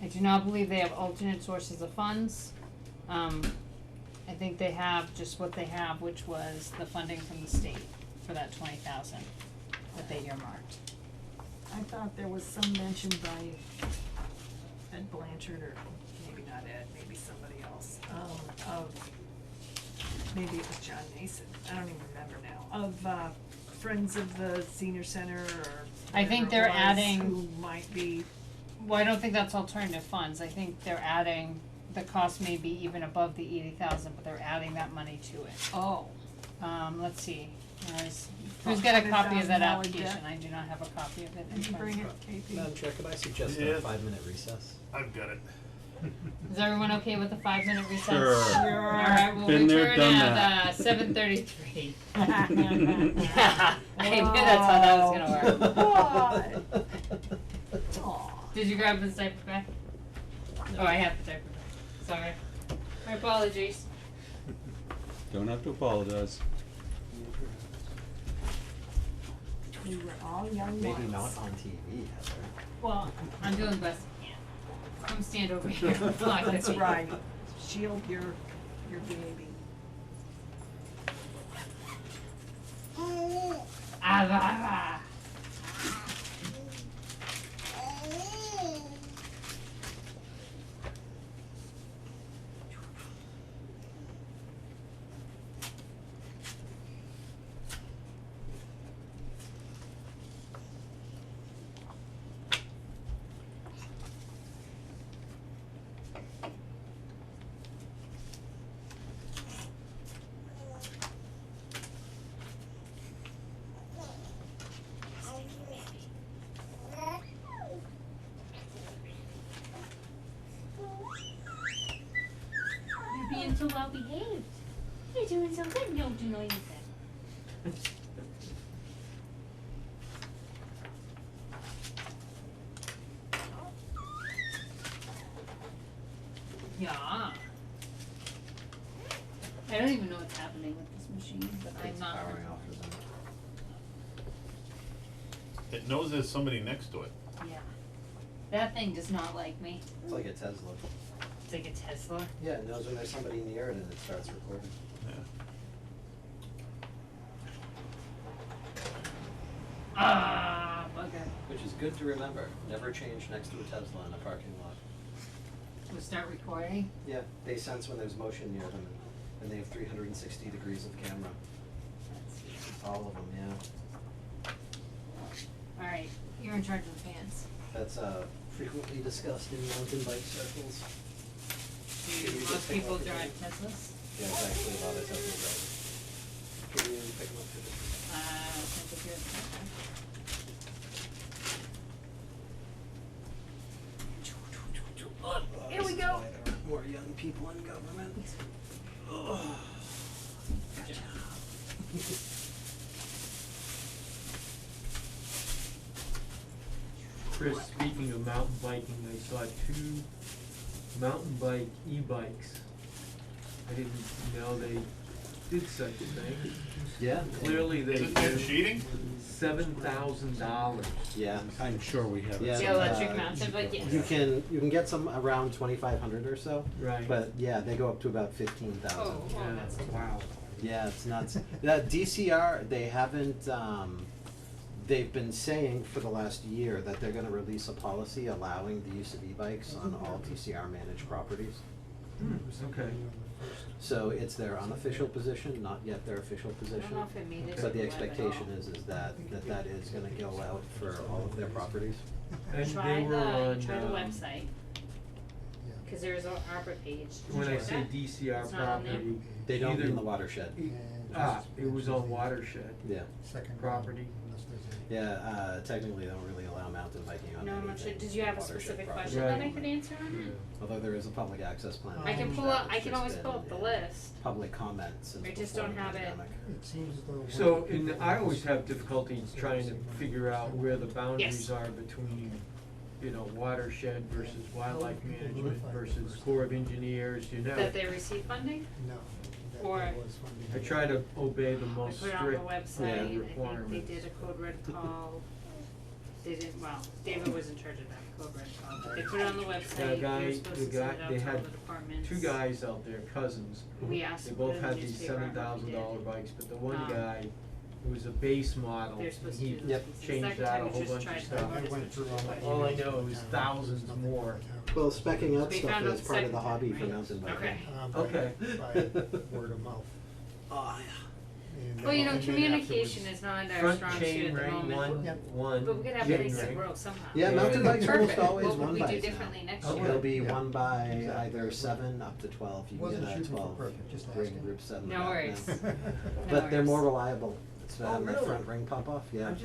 I do not believe they have alternate sources of funds. I think they have just what they have, which was the funding from the state for that 20,000 that they earmarked. I thought there was some mention by Ed Blanchard, or maybe not Ed, maybe somebody else, of, maybe it was John Mason, I don't even remember now, of, Friends of the Senior Center, or I think whatever they're it was, adding- who might be, Well, I don't think that's alternative funds. I think they're adding, the cost may be even above the 80,000, but they're adding that money to it. oh, Let's see, who's got a copy of that $100,000 application? debt. I do not have a copy of it in did you front bring of it, me. KP? Madam Chair, could I suggest Yeah. a 5-minute recess? I've got it. Is everyone okay with the 5-minute recess? Sure. Alright, we'll Been there, return done at that. 7:33. I knew that's how that was gonna work. What? Aw. Did you grab the diaper bag? Oh, I have the diaper bag. Sorry. My apologies. Don't have to apologize. We were all young Maybe once. not on TV, Heather. Well, I'm doing the best I can. Come stand over here and block the That's TV. right, shield your baby. Ah. You're being so well behaved. You're doing so good. Don't you know you said? Yeah. I don't even know what's happening with this machine, but I'm It's not. powering off or something. It knows there's somebody next to it. Yeah. That thing does not like me. It's like a Tesla. It's like a Tesla. Yeah, it knows when there's somebody near it and it starts recording. Yeah. Ah, bugger. Which is good to remember, never change next to a Tesla in a parking lot. We'll start recording. Yeah, they sense when there's motion near them, and they have 360 degrees of camera. All of them, yeah. Alright, you're in charge of the fans. That's frequently discussed in mountain bike circles. Can you Most just pick people up the drive phone? Teslas. Yeah, it's actually a lot of Teslas driving. Can you pick them up to the? I think you're okay. Here we go. More young people in government. Chris, speaking of mountain biking, I saw 2 mountain bike e-bikes. I didn't know they did such a thing. Yeah. Clearly they Is it been did cheating? $7,000. Yeah. I'm sure we have it. Yeah, The but, electric mounted, but yes. You can get some around 2,500 or so. Right. But yeah, they go up to about 15,000. Oh, Yeah. that's Wow. Yeah, it's nuts. That DCR, they haven't, they've been saying for the last year that they're gonna release a policy allowing the use of e-bikes on all DCR managed properties. Okay. So it's their unofficial position, not yet their official I position. don't know if it made it. But the to web at expectation all. is that is gonna go out for all of their properties. And Try they were on, the website, Yeah. cause there's an ARPA page. Did you when I check say that? DCR It's not on there? property, They don't either- mean the watershed. it was on watershed Yeah. Second property. unless there's a. Yeah, technically they don't really allow mountain biking on No, I'm not anything sure, did you have a watershed specific property. question that I Right. could answer on Yeah. it? Although there is a public access plan. I can pull up, I can always pull up the list. Public comments since I just before don't the have it. pandemic. It seems as though. So, I always have difficulty trying to figure out where the boundaries Yes. are between, watershed versus wildlife management versus Corps of Engineers, That they receive funding? No. that Or- there was funding. I try to obey the I most put it strict on the website, I think requirements. they did a code red call. They didn't, well, David was in charge of that code red call, but they put it on the website, guy- they're supposed the to guy- send it out they to all had the departments. 2 guys out there, cousins. We asked They to put both it in the had these newspaper, and we $7,000 did. bikes, but the one guy, Um, it was a base model. They're supposed to He do those Yep. pieces. changed Second out time a we whole just bunch of tried to stuff. notice I went which through all my way. All I emails know with is the town. thousands There's nothing more. but town. Well, specking out We stuff found out is the part of second the hobby time, for right? mountain biking. Okay. By Okay. word of mouth. Oh, yeah. And, Well, you know, and then communication afterwards- is not our Front strong suit chain at the ring, moment. Yep. one But we could have chain basic ring. growth somehow. Yeah, mountain bikes almost Perfect. always What one would we bikes do now. differently next Okay. year? It'll be Yeah. one by Exactly. either 7 up to 12. You Wasn't can get a shooting for 12 perfect, just ring asking. group 7. No worries. No But they're more worries. reliable. It's Oh, having that really? front ring pop off. Yeah. It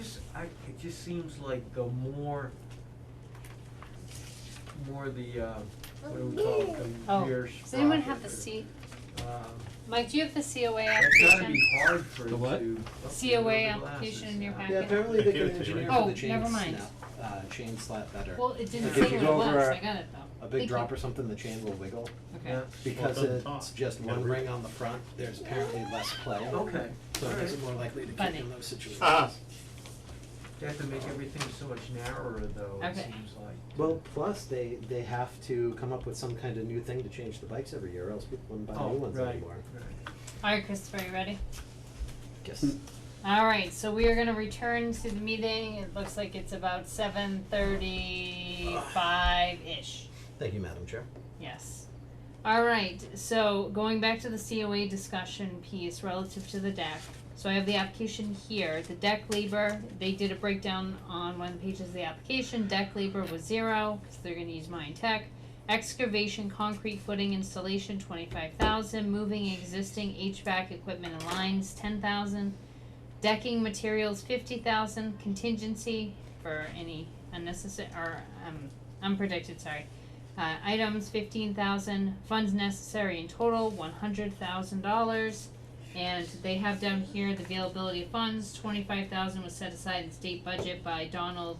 just seems like the more the, what do we call it, the Oh, rear does anyone sprocket have the or, C, um, Mike, do you have the COA It's gotta application? be hard for it The what? to. COA application in your Yeah, packet? apparently they Give can it to you, engineer right? for the Oh, chain never mind. chain slap better. Well, it didn't Like say if you what it go was, over I got it though. a big Thank drop you. or something, the chain will wiggle. Okay. Because Well, it doesn't it's talk. just You one gotta ring on the front, there's apparently less play. Okay, So it makes it more likely to kick Funny. in those situations. Ah. you have to make everything so much narrower though, it Okay. seems like. Well, plus they have to come up with some kind of new thing to change the bikes every year, or else people wouldn't buy Oh, new ones right, anymore. right. Alright, Christopher, you ready? Yes. Alright, so we are gonna return to the meeting, it looks like it's about 7:35-ish. Thank you, Madam Chair. Yes. Alright, so going back to the COA discussion piece relative to the deck. So I have the application here, the deck labor, they did a breakdown on one of the pages of the application, deck labor was 0, cause they're gonna use Mine Tech. Excavation, concrete footing installation, 25,000, moving existing HVAC equipment and lines, 10,000. Decking materials, 50,000, contingency for any unnecessary, or, unpredicted, items, 15,000, funds necessary in total, $100,000. And they have down here the availability of funds, 25,000 was set aside in state budget by Donald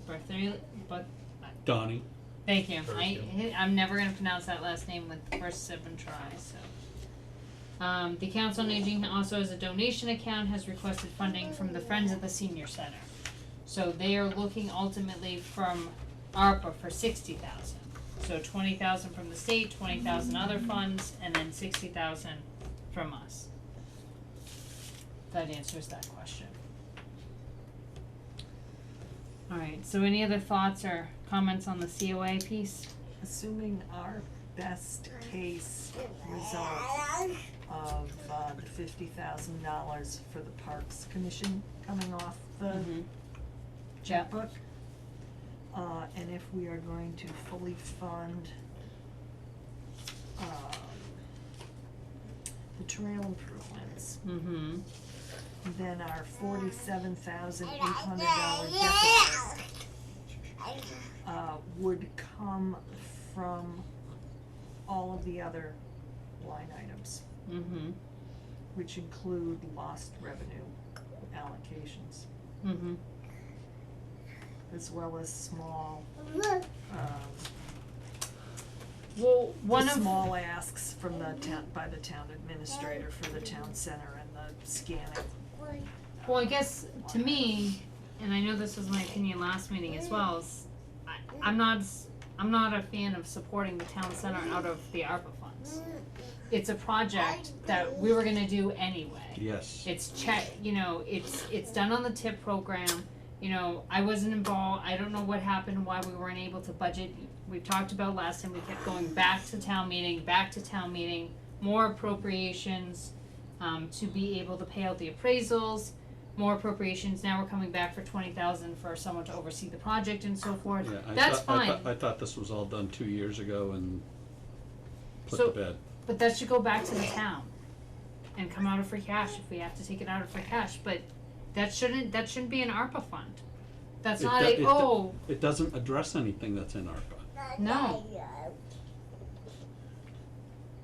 Donnie. Thank you. Thursday. I'm never gonna pronounce that last name with the first 7 tries, so. The Council on Aging also has a donation account, has requested funding from the Friends of the Senior Center. So they are looking ultimately from ARPA for 60,000. So 20,000 from the state, 20,000 other funds, and then 60,000 from us. That answers that question. Alright, so any other thoughts or comments on the COA piece? Assuming our best case result of the $50,000 for the Parks Commission coming off the checkbook. And if we are going to fully fund the trail improvements, Mm-hmm. then our $47,800 deficit would come from all of the other line items, Mm-hmm. which include lost revenue allocations, Mm-hmm. as well as small, Well, one of small asks from the town, by the town administrator for the town center and the scanning. Well, I guess to me, and I know this was my opinion last meeting as well, is I'm not a fan of supporting the town center out of the ARPA funds. It's a project that we were gonna do anyway. Yes. It's it's done on the TIP program. You know, I wasn't involved. I don't know what happened, why we weren't able to budget. We've talked about last time, we kept going back to town meeting, more appropriations, to be able to pay out the appraisals, more appropriations. Now we're coming back for 20,000 for someone to oversee the project and so forth. Yeah, That's fine. I thought this was all done 2 years ago and put So- to bed. But that should go back to the town and come out of free cash if we have to take it out of free cash, but that shouldn't be an ARPA fund. That's It not do- a, it do- oh, It doesn't address anything that's in ARPA. no.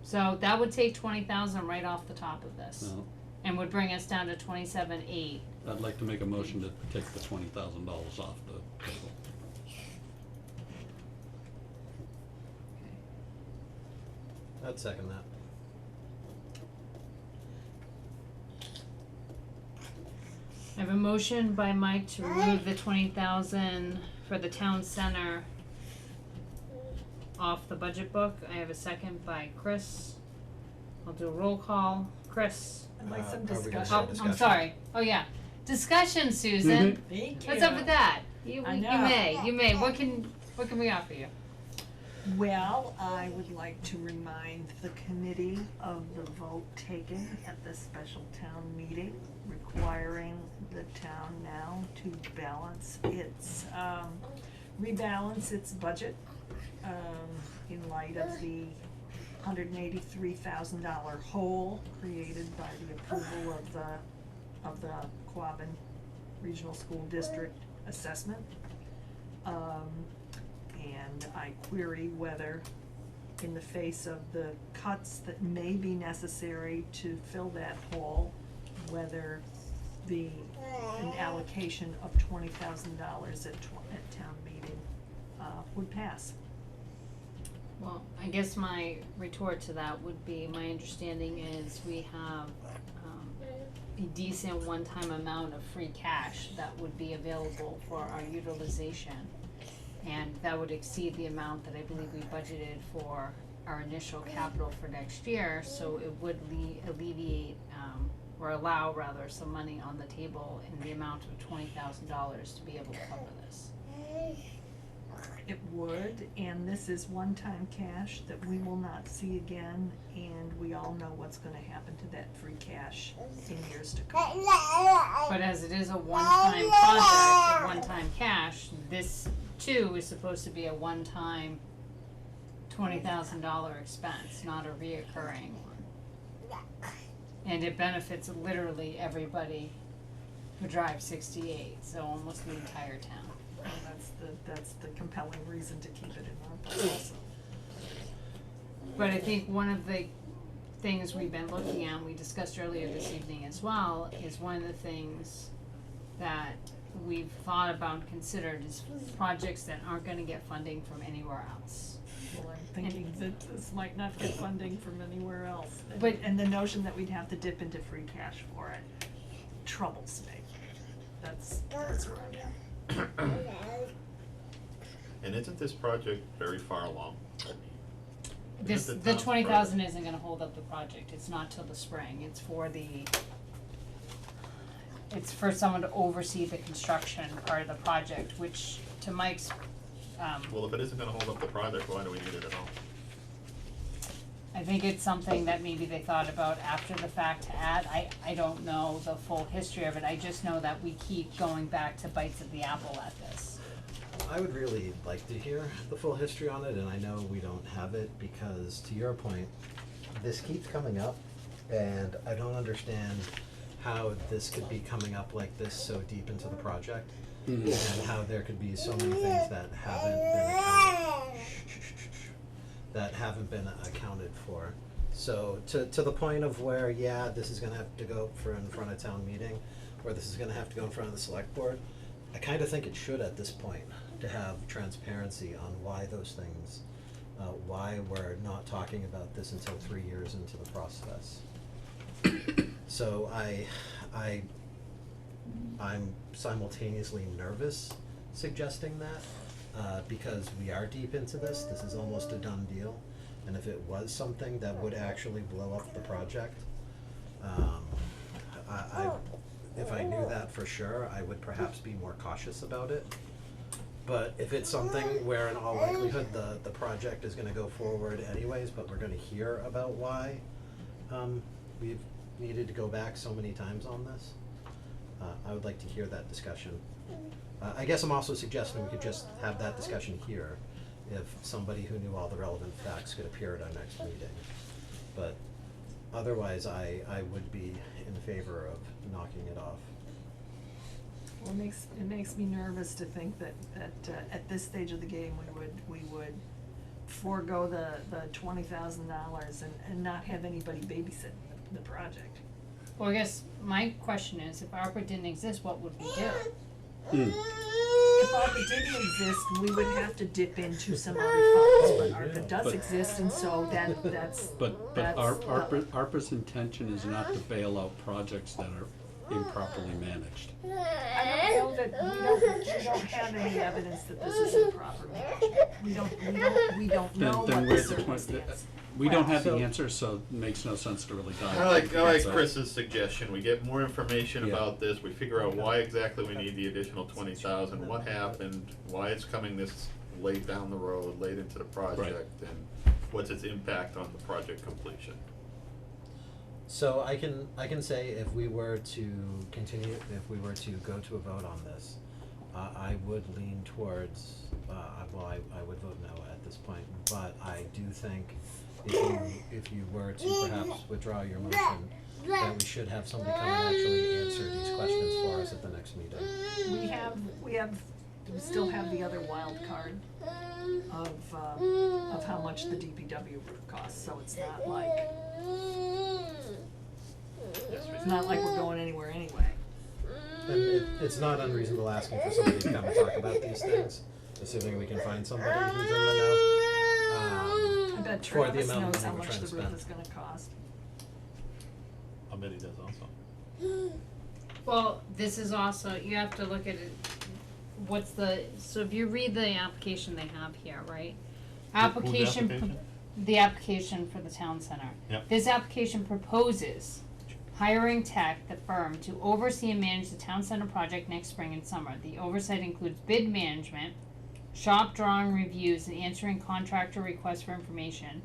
So that would take 20,000 right off the top of this No, and would bring us down to 27,800. I'd like to make a motion to take the $20,000 off the table. I'd second that. I have a motion by Mike to remove the 20,000 for the town center off the budget book. I have a second by Chris. I'll do a roll call. Chris. I'd like some Are we gonna discussion. start Oh, I'm discussion? sorry. Oh yeah. Discussion, Susan. Thank you. What's up with that? You I you know. may. What can we offer you? Well, I would like to remind the committee of the vote taken at the special town meeting requiring the town now to rebalance its budget, in light of the $183,000 hole created by the approval of the Quabbin Regional School District assessment. And I query whether, in the face of the cuts that may be necessary to fill that hole, whether an allocation of $20,000 at town meeting, would pass. Well, I guess my retort to that would be, my understanding is we have a decent one-time amount of free cash that would be available for our utilization. And that would exceed the amount that I believe we budgeted for our initial capital for next year, so it would alleviate, or allow rather, some money on the table in the amount of $20,000 to be able to cover this. It would, and this is one-time cash that we will not see again, and we all know what's gonna happen to that free cash in years to come. But as it is a one-time project, a one-time cash, this too is supposed to be a one-time $20,000 expense, not a reoccurring one. And it benefits literally everybody who drives 68, so almost the entire town. And that's the compelling reason to keep it in our budget also. But I think one of the things we've been looking at, we discussed earlier this evening as well, is one of the things that we've thought about and considered is projects that aren't gonna get funding from anywhere else. Well, I'm thinking that this might not get funding from anywhere else. But- And the notion that we'd have to dip into free cash for it troubles me. That's where I'm at. And isn't this project very far along? this, Isn't the town's 20,000 isn't gonna hold up the project, it's not till the spring, it's for someone to oversee the construction part of the project, which to Mike's, Well, if it isn't gonna hold up the project, why do we need it at all? I think it's something that maybe they thought about after the fact to add. I don't know the full history of it. I just know that we keep going back to bites of the apple at this. I would really like to hear the full history on it, and I know we don't have it because, to your point, this keeps coming up, and I don't understand how this could be coming up like this so deep into the project, and how there could be so many things that haven't been accounted for. So to the point of where, yeah, this is gonna have to go in front of town meeting, or this is gonna have to go in front of the select board, I kinda think it should at this point, to have transparency on why those things, why we're not talking about this until 3 years into the process. So I'm simultaneously nervous suggesting that, because we are deep into this is almost a done deal, and if it was something that would actually blow up the project, if I knew that for sure, I would perhaps be more cautious about it. But if it's something where in all likelihood the project is gonna go forward anyways, but we're gonna hear about why, we've needed to go back so many times on this, I would like to hear that discussion. I guess I'm also suggesting we could just have that discussion here, if somebody who knew all the relevant facts could appear at our next meeting. But otherwise, I would be in favor of knocking it off. Well, it makes me nervous to think that at this stage of the game, we would forego the $20,000 and not have anybody babysit the project. Well, I guess my question is, if ARPA didn't exist, what would we do? If ARPA didn't exist, we would have to dip into some other funds, but ARPA does But- exist, and so that's. But that's, ARPA's intention is not to bail out projects that are improperly managed. I don't know that, we don't have any evidence that this is improper management. We don't know Then what the where's the circumstance. We don't have the So- answer, so it makes no sense to really dive. I like into that. Chris's suggestion, we get more information Yeah. about this, we figure out why exactly we need the additional 20,000, what happened, why it's coming this late down the road, late into the project, and what's its impact on the project completion. So I can say if we were to continue, if we were to go to a vote on this, I would lean towards, I would vote no at this point, but I do think if you were to perhaps withdraw your motion, that we should have somebody come and actually answer these questions for us at the next meeting. We still have the other wild card of how much the DPW roof costs, so it's not like we're going anywhere anyway. And it's not unreasonable asking for somebody to come and talk about these things, assuming we can find somebody who's in the know. I bet For the Travis amount of knows how money we're much trying the to roof spend. is gonna cost. I bet he does also. Well, this is also, you have to look at it, so if you read the application they have here, right? Application? The application for the town center. Yep. This application proposes hiring the firm to oversee and manage the town center project next spring and summer. The oversight includes bid management, shop drawing reviews and answering contractor requests for information,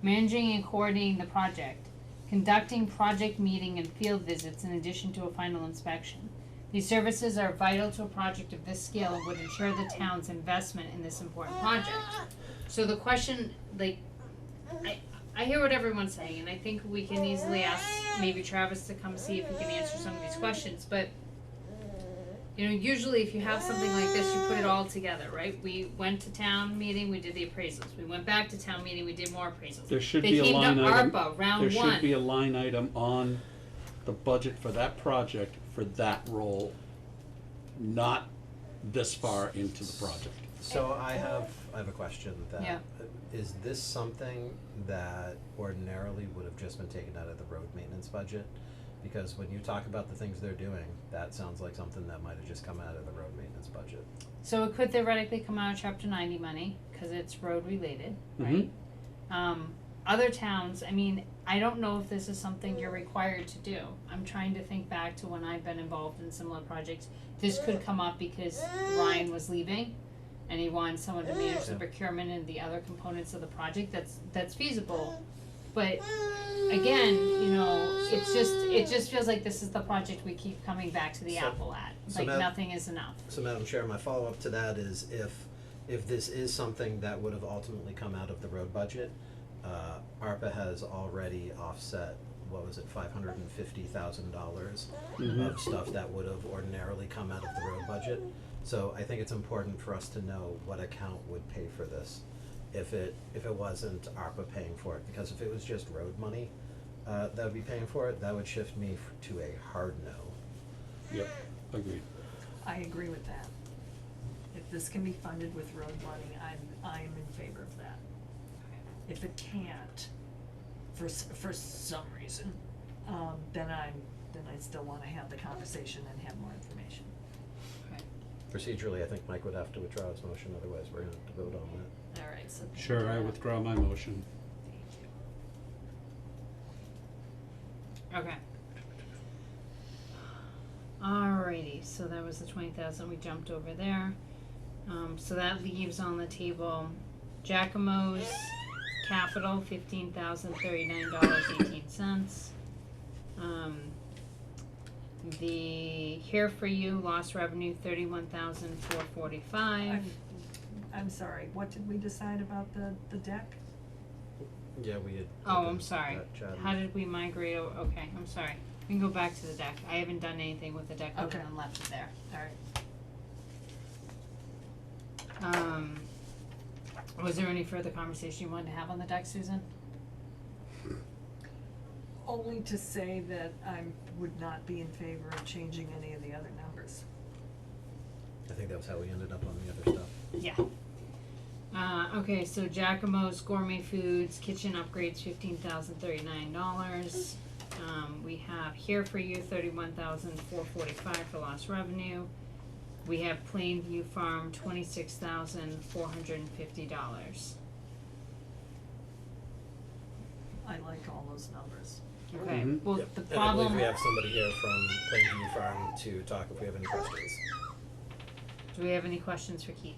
managing and coordinating the project, conducting project meeting and field visits in addition to a final inspection. These services are vital to a project of this scale and would ensure the town's investment in this important project. So the question, I hear what everyone's saying, and I think we can easily ask maybe Travis to come see if he can answer some of these questions, but usually if you have something like this, you put it all together, right? We went to town meeting, we did the appraisals. We went back to town meeting, we did more appraisals. There should They be a came to line item, ARPA, round there one. should be a line item on the budget for that project for that role, not this far into the project. So I have a question that, Yeah. is this something that ordinarily would have just been taken out of the road maintenance budget? Because when you talk about the things they're doing, that sounds like something that might have just come out of the road maintenance budget. So it could theoretically come out of chapter 90 money, cause it's road related, right? Other towns, I mean, I don't know if this is something you're required to do. I'm trying to think back to when I've been involved in similar projects. This could come up because Ryan was leaving and he wanted someone to manage the procurement and the other components of the project. That's feasible. But again, you know, it just feels like this is the project we keep coming back to the So- apple at. so Like Matt- nothing is enough. So Madam Chair, my follow-up to that is if this is something that would have ultimately come out of the road budget, ARPA has already offset, what was it, $550,000 of stuff that would have ordinarily come out of the road budget. So I think it's important for us to know what account would pay for this, if it wasn't ARPA paying for it, because if it was just road money, that would be paying for it, that would shift me to a hard no. Yep, agreed. I agree with that. If this can be funded with road money, I'm in favor of that. If it can't, for some reason, then I still wanna have the conversation and have more information. Procedurally, I think Mike would have to withdraw his motion, otherwise we're gonna have to vote on that. Alright, so. Sure, I withdraw my motion. Thank you. Okay. Alrighty, so that was the 20,000, we jumped over there. So that leaves on the table Giacomo's capital, $15,039.18. The Here For You lost revenue, $31,445. I'm sorry, what did we decide about the deck? Yeah, we had. Oh, I'm opened sorry. that chat. How did we migrate okay, I'm sorry. We can go back to the deck. I haven't done anything with the deck other Okay. than left it there. Alright. Was there any further conversation you wanted to have on the deck, Susan? Only to say that I would not be in favor of changing any of the other numbers. I think that was how we ended up on the other stuff. Yeah. Okay, so Giacomo's Gourmet Foods Kitchen Upgrades, $15,039. We have Here For You, $31,445 for lost revenue. We have Plainview Farm, $26,450. I like all those numbers. Okay, Mhm. well, Yep. the And I problem. believe we have somebody here from Plainview Farm to talk if we have any questions. Do we have any questions for Keith?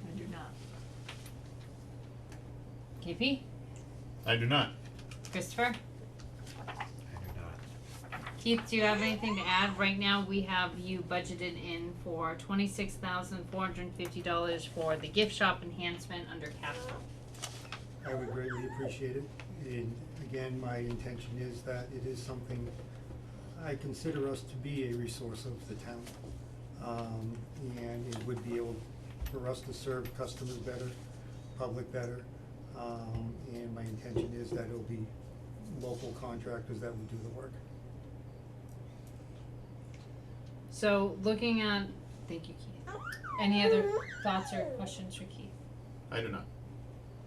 I do not. KP? I do not. Christopher? I do not. Keith, do you have anything to add? Right now, we have you budgeted in for $26,450 for the gift shop enhancement under capital. I would greatly appreciate it, and again, my intention is that it is something I consider us to be a resource of the town. And it would be able for us to serve customers better, public better, and my intention is that it'll be local contractors that will do the work. So, looking at, thank you, Keith. Any other thoughts or questions for Keith? I do not.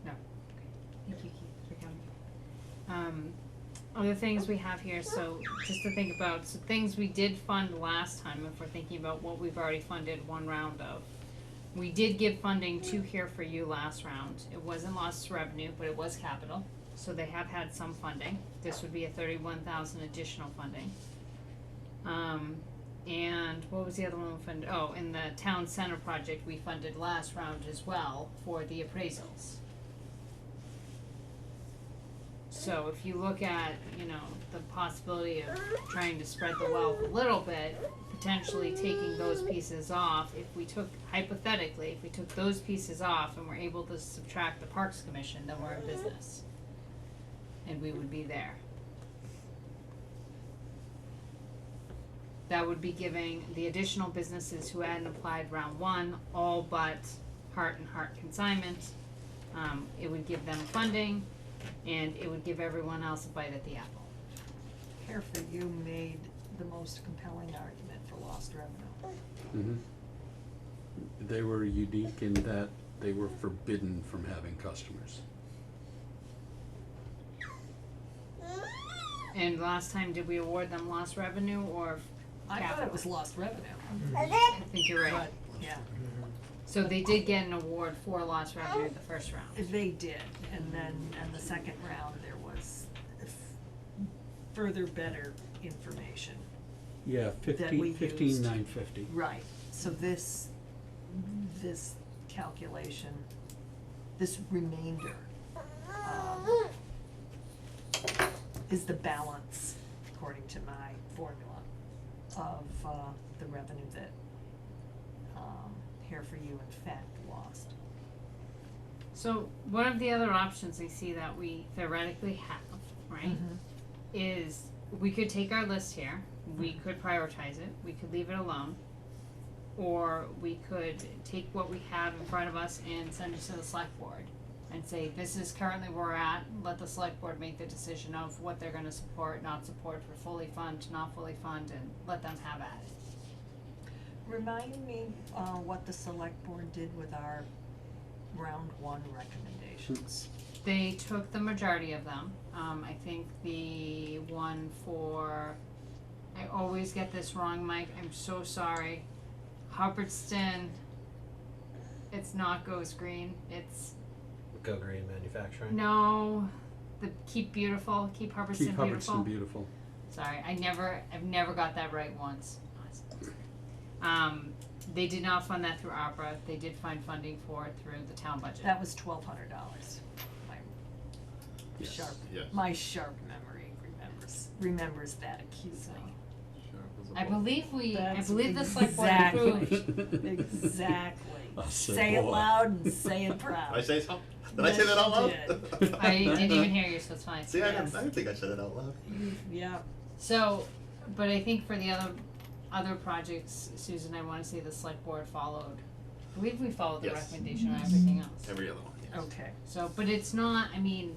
No. Okay. Thank you, Keith, for coming. Other things we have here, so just to think about, so things we did fund last time, if we're thinking about what we've already funded one round of. We did give funding to Here For You last round. It wasn't lost revenue, but it was capital, so they have had some funding. This would be a 31,000 additional funding. And what was the other one we funded? Oh, in the town center project, we funded last round as well for the appraisals. So if you look at, you know, the possibility of trying to spread the wealth a little bit, potentially taking those pieces off, if we took, hypothetically, if we took those pieces off and were able to subtract the Parks Commission, then we're in business. And we would be there. That would be giving the additional businesses who hadn't applied round one, all but Heart and Heart Consignment, it would give them funding, and it would give everyone else a bite at the apple. Here For You made the most compelling argument for lost revenue. Mm-hmm. They were unique in that they were forbidden from having customers. And last time, did we award them lost revenue or I thought capital? it was lost revenue, I think you're right. but, yeah. So they did get an award for lost revenue the first round. They did, and then, the second round, there was further better information. Yeah, That we 15,950. Right, so this calculation, this remainder, is the balance, according to my formula, of, the revenue that, Hair for You in fact lost. So one of the other options I see that we theoretically have, right, is we could take our list here, we could prioritize it, we could leave it alone, or we could take what we have in front of us and send it to the select board and say, this is currently where we're at, let the select board make the decision of what they're gonna support, not support, for fully fund, not fully fund, and let them have at it. Remind me, what the select board did with our round one recommendations. They took the majority of them. I think the one for, I always get this wrong, Mike, I'm so sorry. Hubbardston, it's not Goes Green, it's, Go Green Manufacturing. no, the Keep Beautiful, Keep Hubbardston Keep Beautiful. Hubbardston beautiful. Sorry, I've never got that right once. They did not fund that through ARPA, they did find funding for it through the town budget. That was $1,200. My Yes. sharp, Yes. my sharp memory remembers that acutely. I believe the That's select board approved. Exactly. I said, Say it boy. loud and say it proud. Did I say something? Did I say that out loud? Yes, I didn't even hear you, so it's fine. See, I Yes. didn't think I said it out loud. Yeah. So, but I think for the other projects, Susan, I wanna say the select board followed. I believe we followed the Yes. recommendation on everything else. Every other one, yes. Okay. So, but it's not, I mean,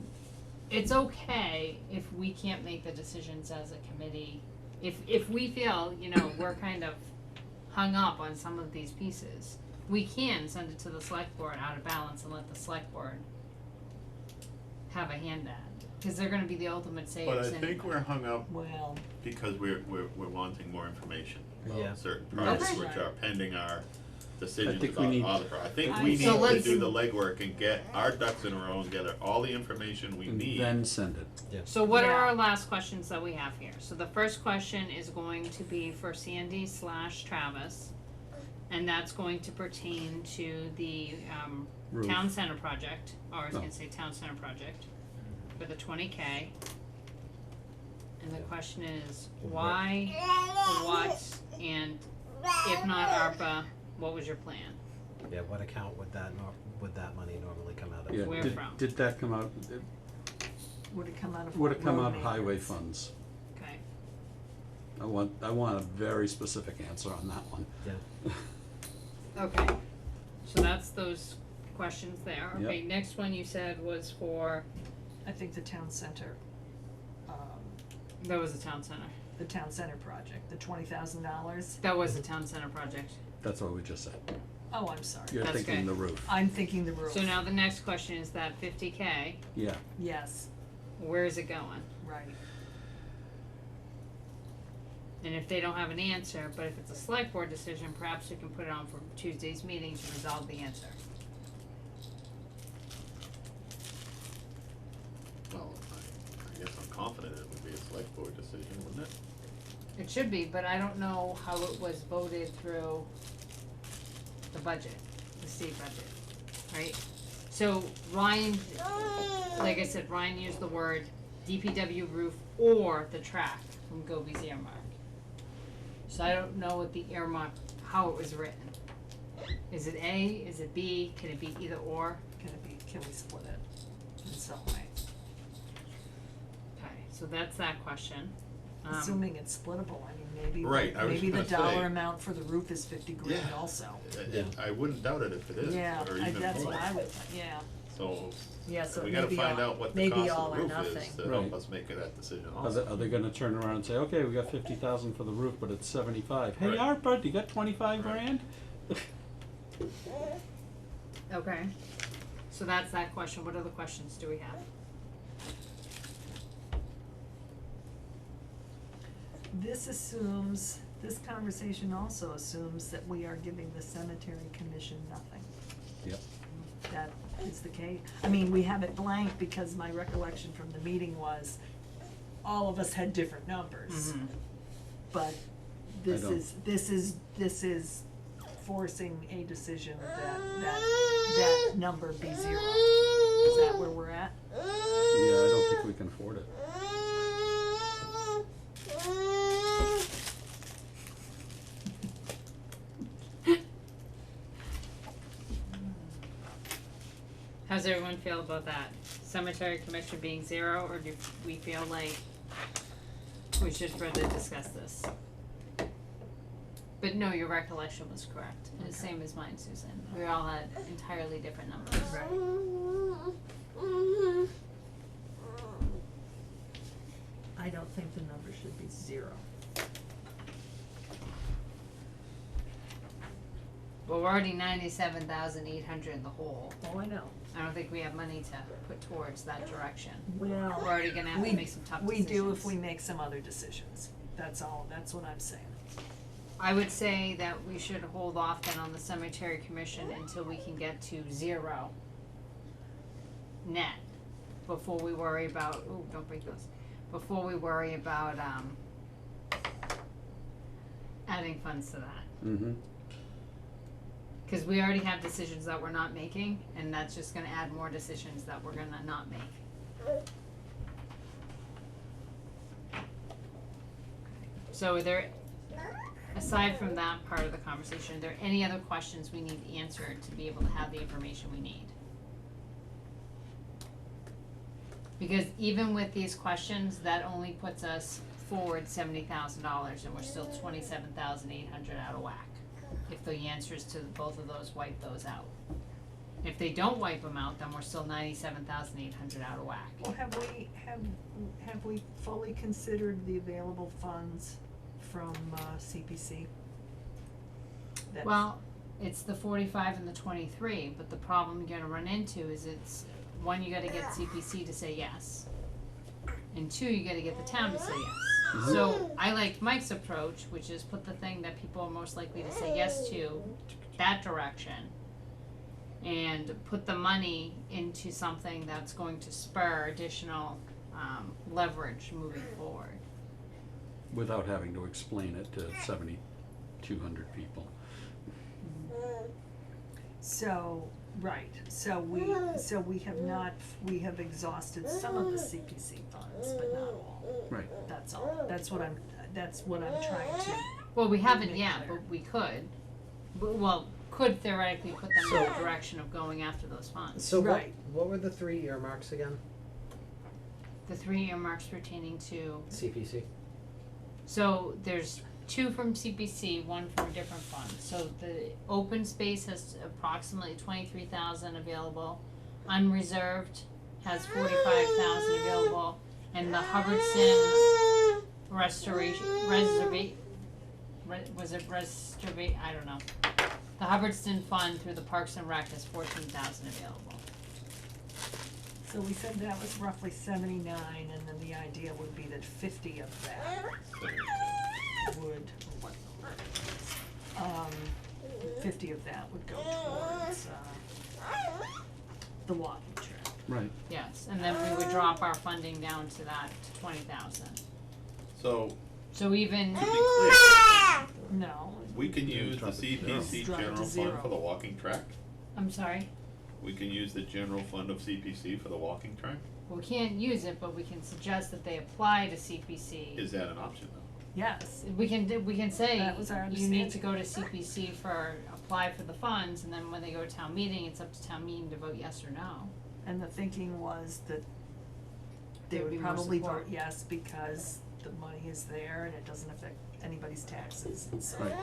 it's okay if we can't make the decisions as a committee. If we feel, we're kind of hung up on some of these pieces, we can send it to the select board out of balance and let the select board have a hand at it. Cause they're gonna be the ultimate sayers But I anyway. think we're hung up Well, because we're wanting more information Yeah. about certain Okay. projects which are pending our decisions think we about need- other. I think I- we need so to let's- do the legwork and get our ducks in a row and get all the information we And need. then send it. So what are Yeah. our last questions that we have here? So the first question is going to be for Sandy/Travis, and that's going to pertain to the Roof. town center project, or I was Oh. gonna say town center project, for the 20K. And the question is, why, what, and if not ARPA, what was your plan? Yeah, what account would that money normally come out of? Yeah, Where did, from? did that come out, would it come out of would it come road out of highway maintenance? funds? Okay, I want a very specific answer on that one. Yeah. okay, so that's those questions there. Yep. Okay, next one you said was for, I think the town center, that was the town center. the town center project, the $20,000. That was the town center project. That's what we just said. Oh, I'm sorry. You're That's thinking okay. the roof. I'm thinking the roof. So now the next question is that 50K, Yeah, Yes, where is it going? right. And if they don't have an answer, but if it's a select board decision, perhaps we can put it on for Tuesday's meeting to resolve the answer. Well, I guess I'm confident it would be a select board decision, wouldn't it? It should be, but I don't know how it was voted through the budget, the state budget, right? So Ryan, like I said, Ryan used the word DPW roof or the track from Goby's earmark. So I don't know what the earmark, how it was written. Is it A, is it B, can it be either or? Can we split it in some way? Okay, so that's that question. Assuming it's splittable, I mean, maybe, Right, I was maybe the gonna say- dollar amount for the roof is 50 grand Yeah. also. I wouldn't doubt it if it is, Yeah, or even more. that's what I would, yeah, So, yeah, so we maybe gotta find all- out what the maybe cost all of or the roof nothing. is to help Right. us make that decision are also. they gonna turn around and say, okay, we got 50,000 for the roof, but it's 75. Hey, Right. ARPA, do you got 25 Right. grand? Okay, so that's that question. What other questions do we have? This conversation also assumes that we are giving the cemetery commission nothing. is the case. I mean, we have it blank because my recollection from the meeting was all of us had different numbers. But this don't. this is forcing a decision that number be 0. Is that where we're at? Yeah, I don't think we can afford it. How's everyone feel about that? Cemetery commission being 0, or do we feel like we should further discuss this? But no, your recollection was correct, and the same as mine, Susan. We all had entirely different numbers. I don't think the number should be 0. Well, we're already 97,800 in the hole. Oh, I know. I don't think we have money to put towards that direction. Well, We're already gonna have to make some tough we decisions. do if we make some other decisions. That's all, that's what I'm saying. I would say that we should hold off then on the cemetery commission until we can get to 0 net, before we worry about, ooh, don't break those, before we worry about, adding funds to that. Mm-hmm. Cause we already have decisions that we're not making, and that's just gonna add more decisions that we're gonna not make. So are there, aside from that part of the conversation, are there any other questions we need answered to be able to have the information we need? Because even with these questions, that only puts us forward $70,000, and we're still 27,800 out of whack. If the answers to both of those wipe those out. If they don't wipe them out, then we're still 97,800 out of whack. Well, have we fully considered the available funds from CPC? That's- Well, it's the 45 and the 23, but the problem you're gonna run into is it's, one, you gotta get CPC to say yes. And 2, you gotta get the town to say yes. So I like Mike's approach, which is put the thing that people are most likely to say yes to, that direction. And put the money into something that's going to spur additional, leverage moving forward. Without having to explain it to 7,200 people. So, right, so we have exhausted some of the CPC funds, but not all. Right. That's all. That's what I'm trying to. Well, we haven't make yet, clear. but we could. Well, could theoretically put them in the So- direction of going after those funds. So Right. what were the 3 earmarks again? The 3 earmarks pertaining to, CPC? so there's 2 from CPC, 1 from a different fund. So the open space has approximately 23,000 available. Unreserved has 45,000 available. And the Hubbardston I don't know. The Hubbardston Fund through the Parks and Rec has 14,000 available. So we said that was roughly 79, and then the idea would be that 50 of that would, 50 of that would go towards, the walking track. Right. Yes, and then we would drop our funding down to that, to 20,000. So, So even, to be clear, No, we can use the Drop it to zero. CPC Drop it to general fund zero. for the walking track? I'm sorry, We can use the general fund of CPC for the walking track? we can't use it, but we can suggest that they apply to CPC. Is that an option though? yes, We can say, That was our you need to go to CPC for, apply for the funds, and then when they go to town meeting, it's up to town meeting to vote yes or no. and the thinking was that they There would would be more probably support. vote yes because the money is there and it doesn't affect anybody's taxes and so. Right.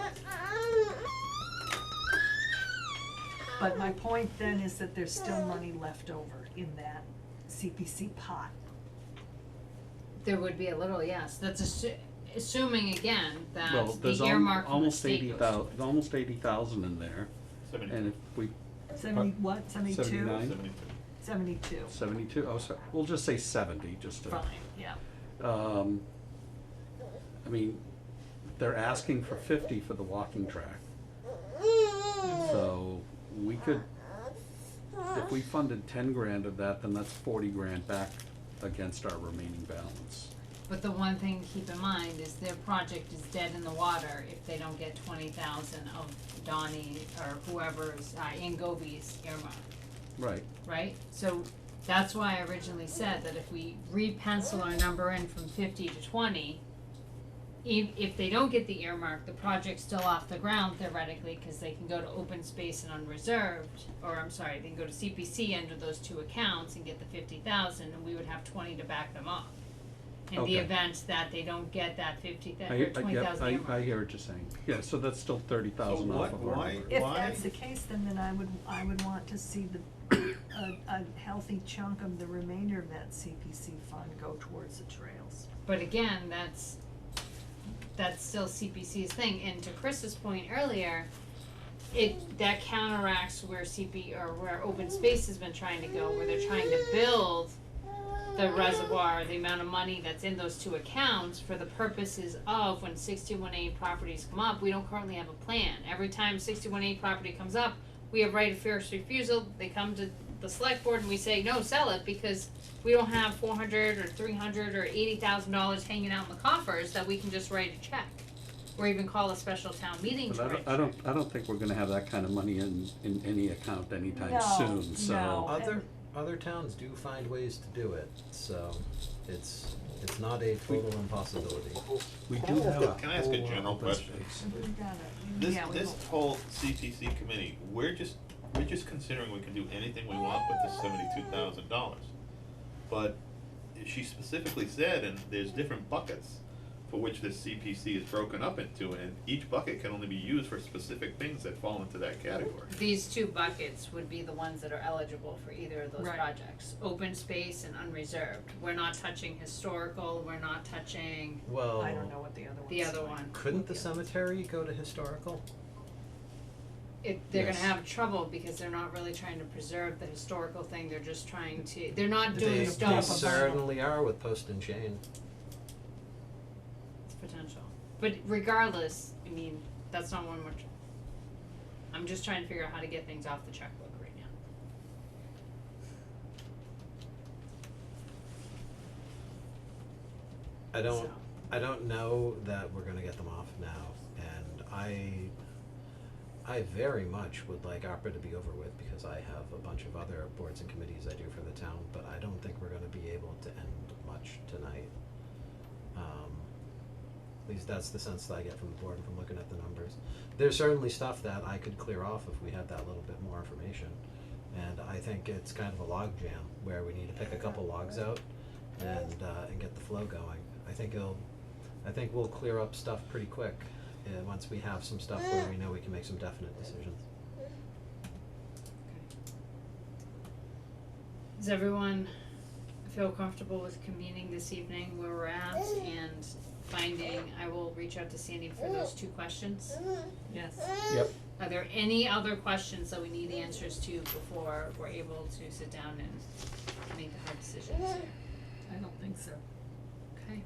But my point then is that there's still money left over in that CPC pot. There would be a little, yes, that's assuming again Well, that there's the earmark from the almost state goes towards it. almost 80,000 in there, 70, and if we, 70 what, 72? 79? 72. 72, 72, oh, so, we'll just say 70, just to. fine, yeah. I mean, they're asking for 50 for the walking track. So, we could if we funded 10 grand of that, then that's 40 grand back against our remaining balance. But the one thing to keep in mind is their project is dead in the water if they don't get 20,000 of Donnie or whoever's, Ann Goby's earmark, Right. right? So that's why I originally said that if we re-pencil our number in from 50 to 20, if they don't get the earmark, the project's still off the ground theoretically, cause they can go to open space and unreserved, or I'm sorry, they can go to CPC under those two accounts and get the 50,000, and we would have 20 to back them up. In the Okay. event that they don't get that 50,000 I, or 20,000 I earmark. hear what you're saying. Yeah, so that's still 30,000 So off of our. why- If that's the case, then I would want to see a healthy chunk of the remainder of that CPC fund go towards the trails. But again, that's still CPC's thing, and to Chris's point earlier, that counteracts where where open space has been trying to go, where they're trying to build the reservoir, the amount of money that's in those two accounts for the purposes of when 61A properties come up, we don't currently have a plan. Every time 61A property comes up, we have right of first refusal, they come to the select board and we say, no, sell it, because we don't have $400 or $300 or $80,000 hanging out in the coffers that we can just write a check. Or even call a special town meeting to But write I don't think we're gonna have that kind of money in any account anytime No, soon, so. no. Other towns do find ways to do it, so it's not a total impossibility. We do have a Can I ask a whole general open question? space. We gotta, This, yeah, we this will. whole CPC committee, we're just considering we can do anything we want with the $72,000. But she specifically said, and there's different buckets for which this CPC is broken up into, and each bucket can only be used for specific things that fall into that category. These two buckets would be the ones that are eligible for either of those Right. projects, open space and unreserved. We're not touching historical, we're not touching Well, I don't know what the other one's the other like. one. couldn't the cemetery go to historical? They're Yes. gonna have trouble because they're not really trying to preserve the historical thing, they're just trying to, they're not doing They stone. certainly are with post and chain. It's potential. But regardless, I mean, that's not one much. I'm just trying to figure out how to get things off the checkbook right now. So. I don't know that we're gonna get them off now, and I very much would like ARPA to be over with because I have a bunch of other boards and committees I do for the town, but I don't think we're gonna be able to end much tonight. At least that's the sense that I get from the board from looking at the numbers. There's certainly stuff that I could clear off if we had that little bit more information. And I think it's kind of a log jam where we need to pick a couple logs out and get the flow going. I think we'll clear up stuff pretty quick, once we have some stuff where we know we can make some definite decisions. Does everyone feel comfortable with convening this evening where we're at and finding, I will reach out to Sandy for those two questions. Yes. Yep. Are there any other questions that we need answers to before we're able to sit down and make the hard decisions? I don't think so. Okay.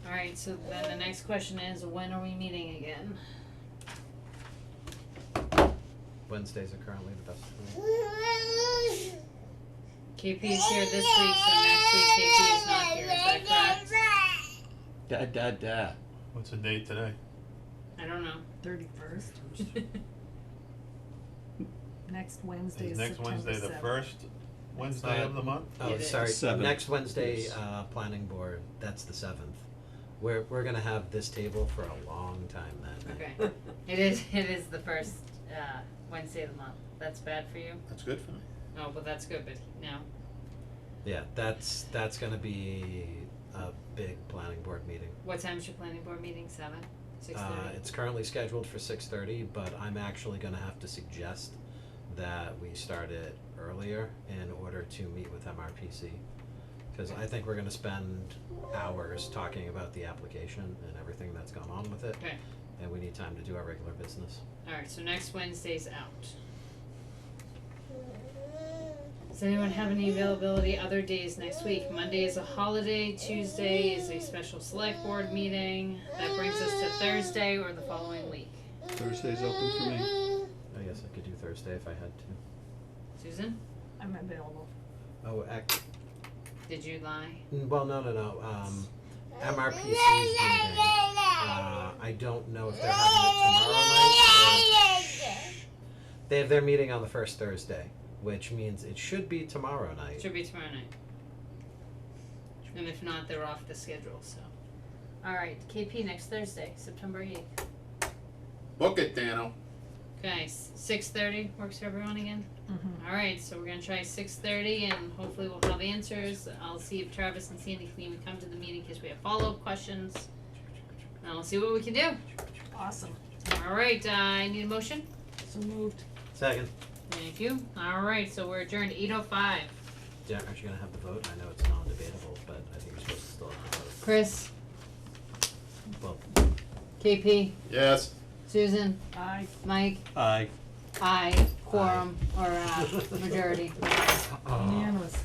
Alright, so then the next question is, when are we meeting again? Wednesdays are currently the best time. KP is here this week, so next week KP is not here, is that correct? Da. What's the date today? I don't know. 31st. Next Wednesday Is is next September 7th. Wednesday the first Wednesday of the month? Oh, It is. sorry, Seventh. next Wednesday, Yes. planning board, that's the 7th. We're gonna have this table for a long time then. Okay. It is the first, Wednesday of the month. That's bad for you? That's good for me. Oh, well, that's good, but no. Yeah, that's gonna be a big planning board meeting. What time's your planning board meeting? 7? 6:30? It's currently scheduled for 6:30, but I'm actually gonna have to suggest that we start it earlier in order to meet with MRPC. Cause I think we're gonna spend hours talking about the application and everything that's gone on with it. Okay. And we need time to do our regular business. Alright, so next Wednesday's out. Does anyone have any availability other days next week? Monday is a holiday, Tuesday is a special select board meeting. That brings us to Thursday or the following week. Thursday's open for me. I guess I could do Thursday if I had to. Susan, I'm available. Oh, did you lie? well, no, MRPC's meeting, I don't know if they're having it tomorrow night or... They have their meeting on the first Thursday, which means it should be tomorrow night. Should be tomorrow night. And if not, they're off the schedule, so. Alright, KP next Thursday, September 8th. Book it, Dano. Okay, 6:30 works for everyone again? Mm-hmm. Alright, so we're gonna try 6:30 and hopefully we'll have answers. I'll see if Travis and Sandy can even come to the meeting because we have follow-up questions. And I'll see what we can do. Awesome. Alright, I need a motion. So moved. Second. Thank you. Alright, so we're adjourned 8:05. Yeah, aren't you gonna have the vote? I know it's non-debatable, but I think we're supposed to still have the vote. Chris, Well, KP, Yes. Susan, Aye. Mike, Aye. I, quorum, or majority. Unanimous.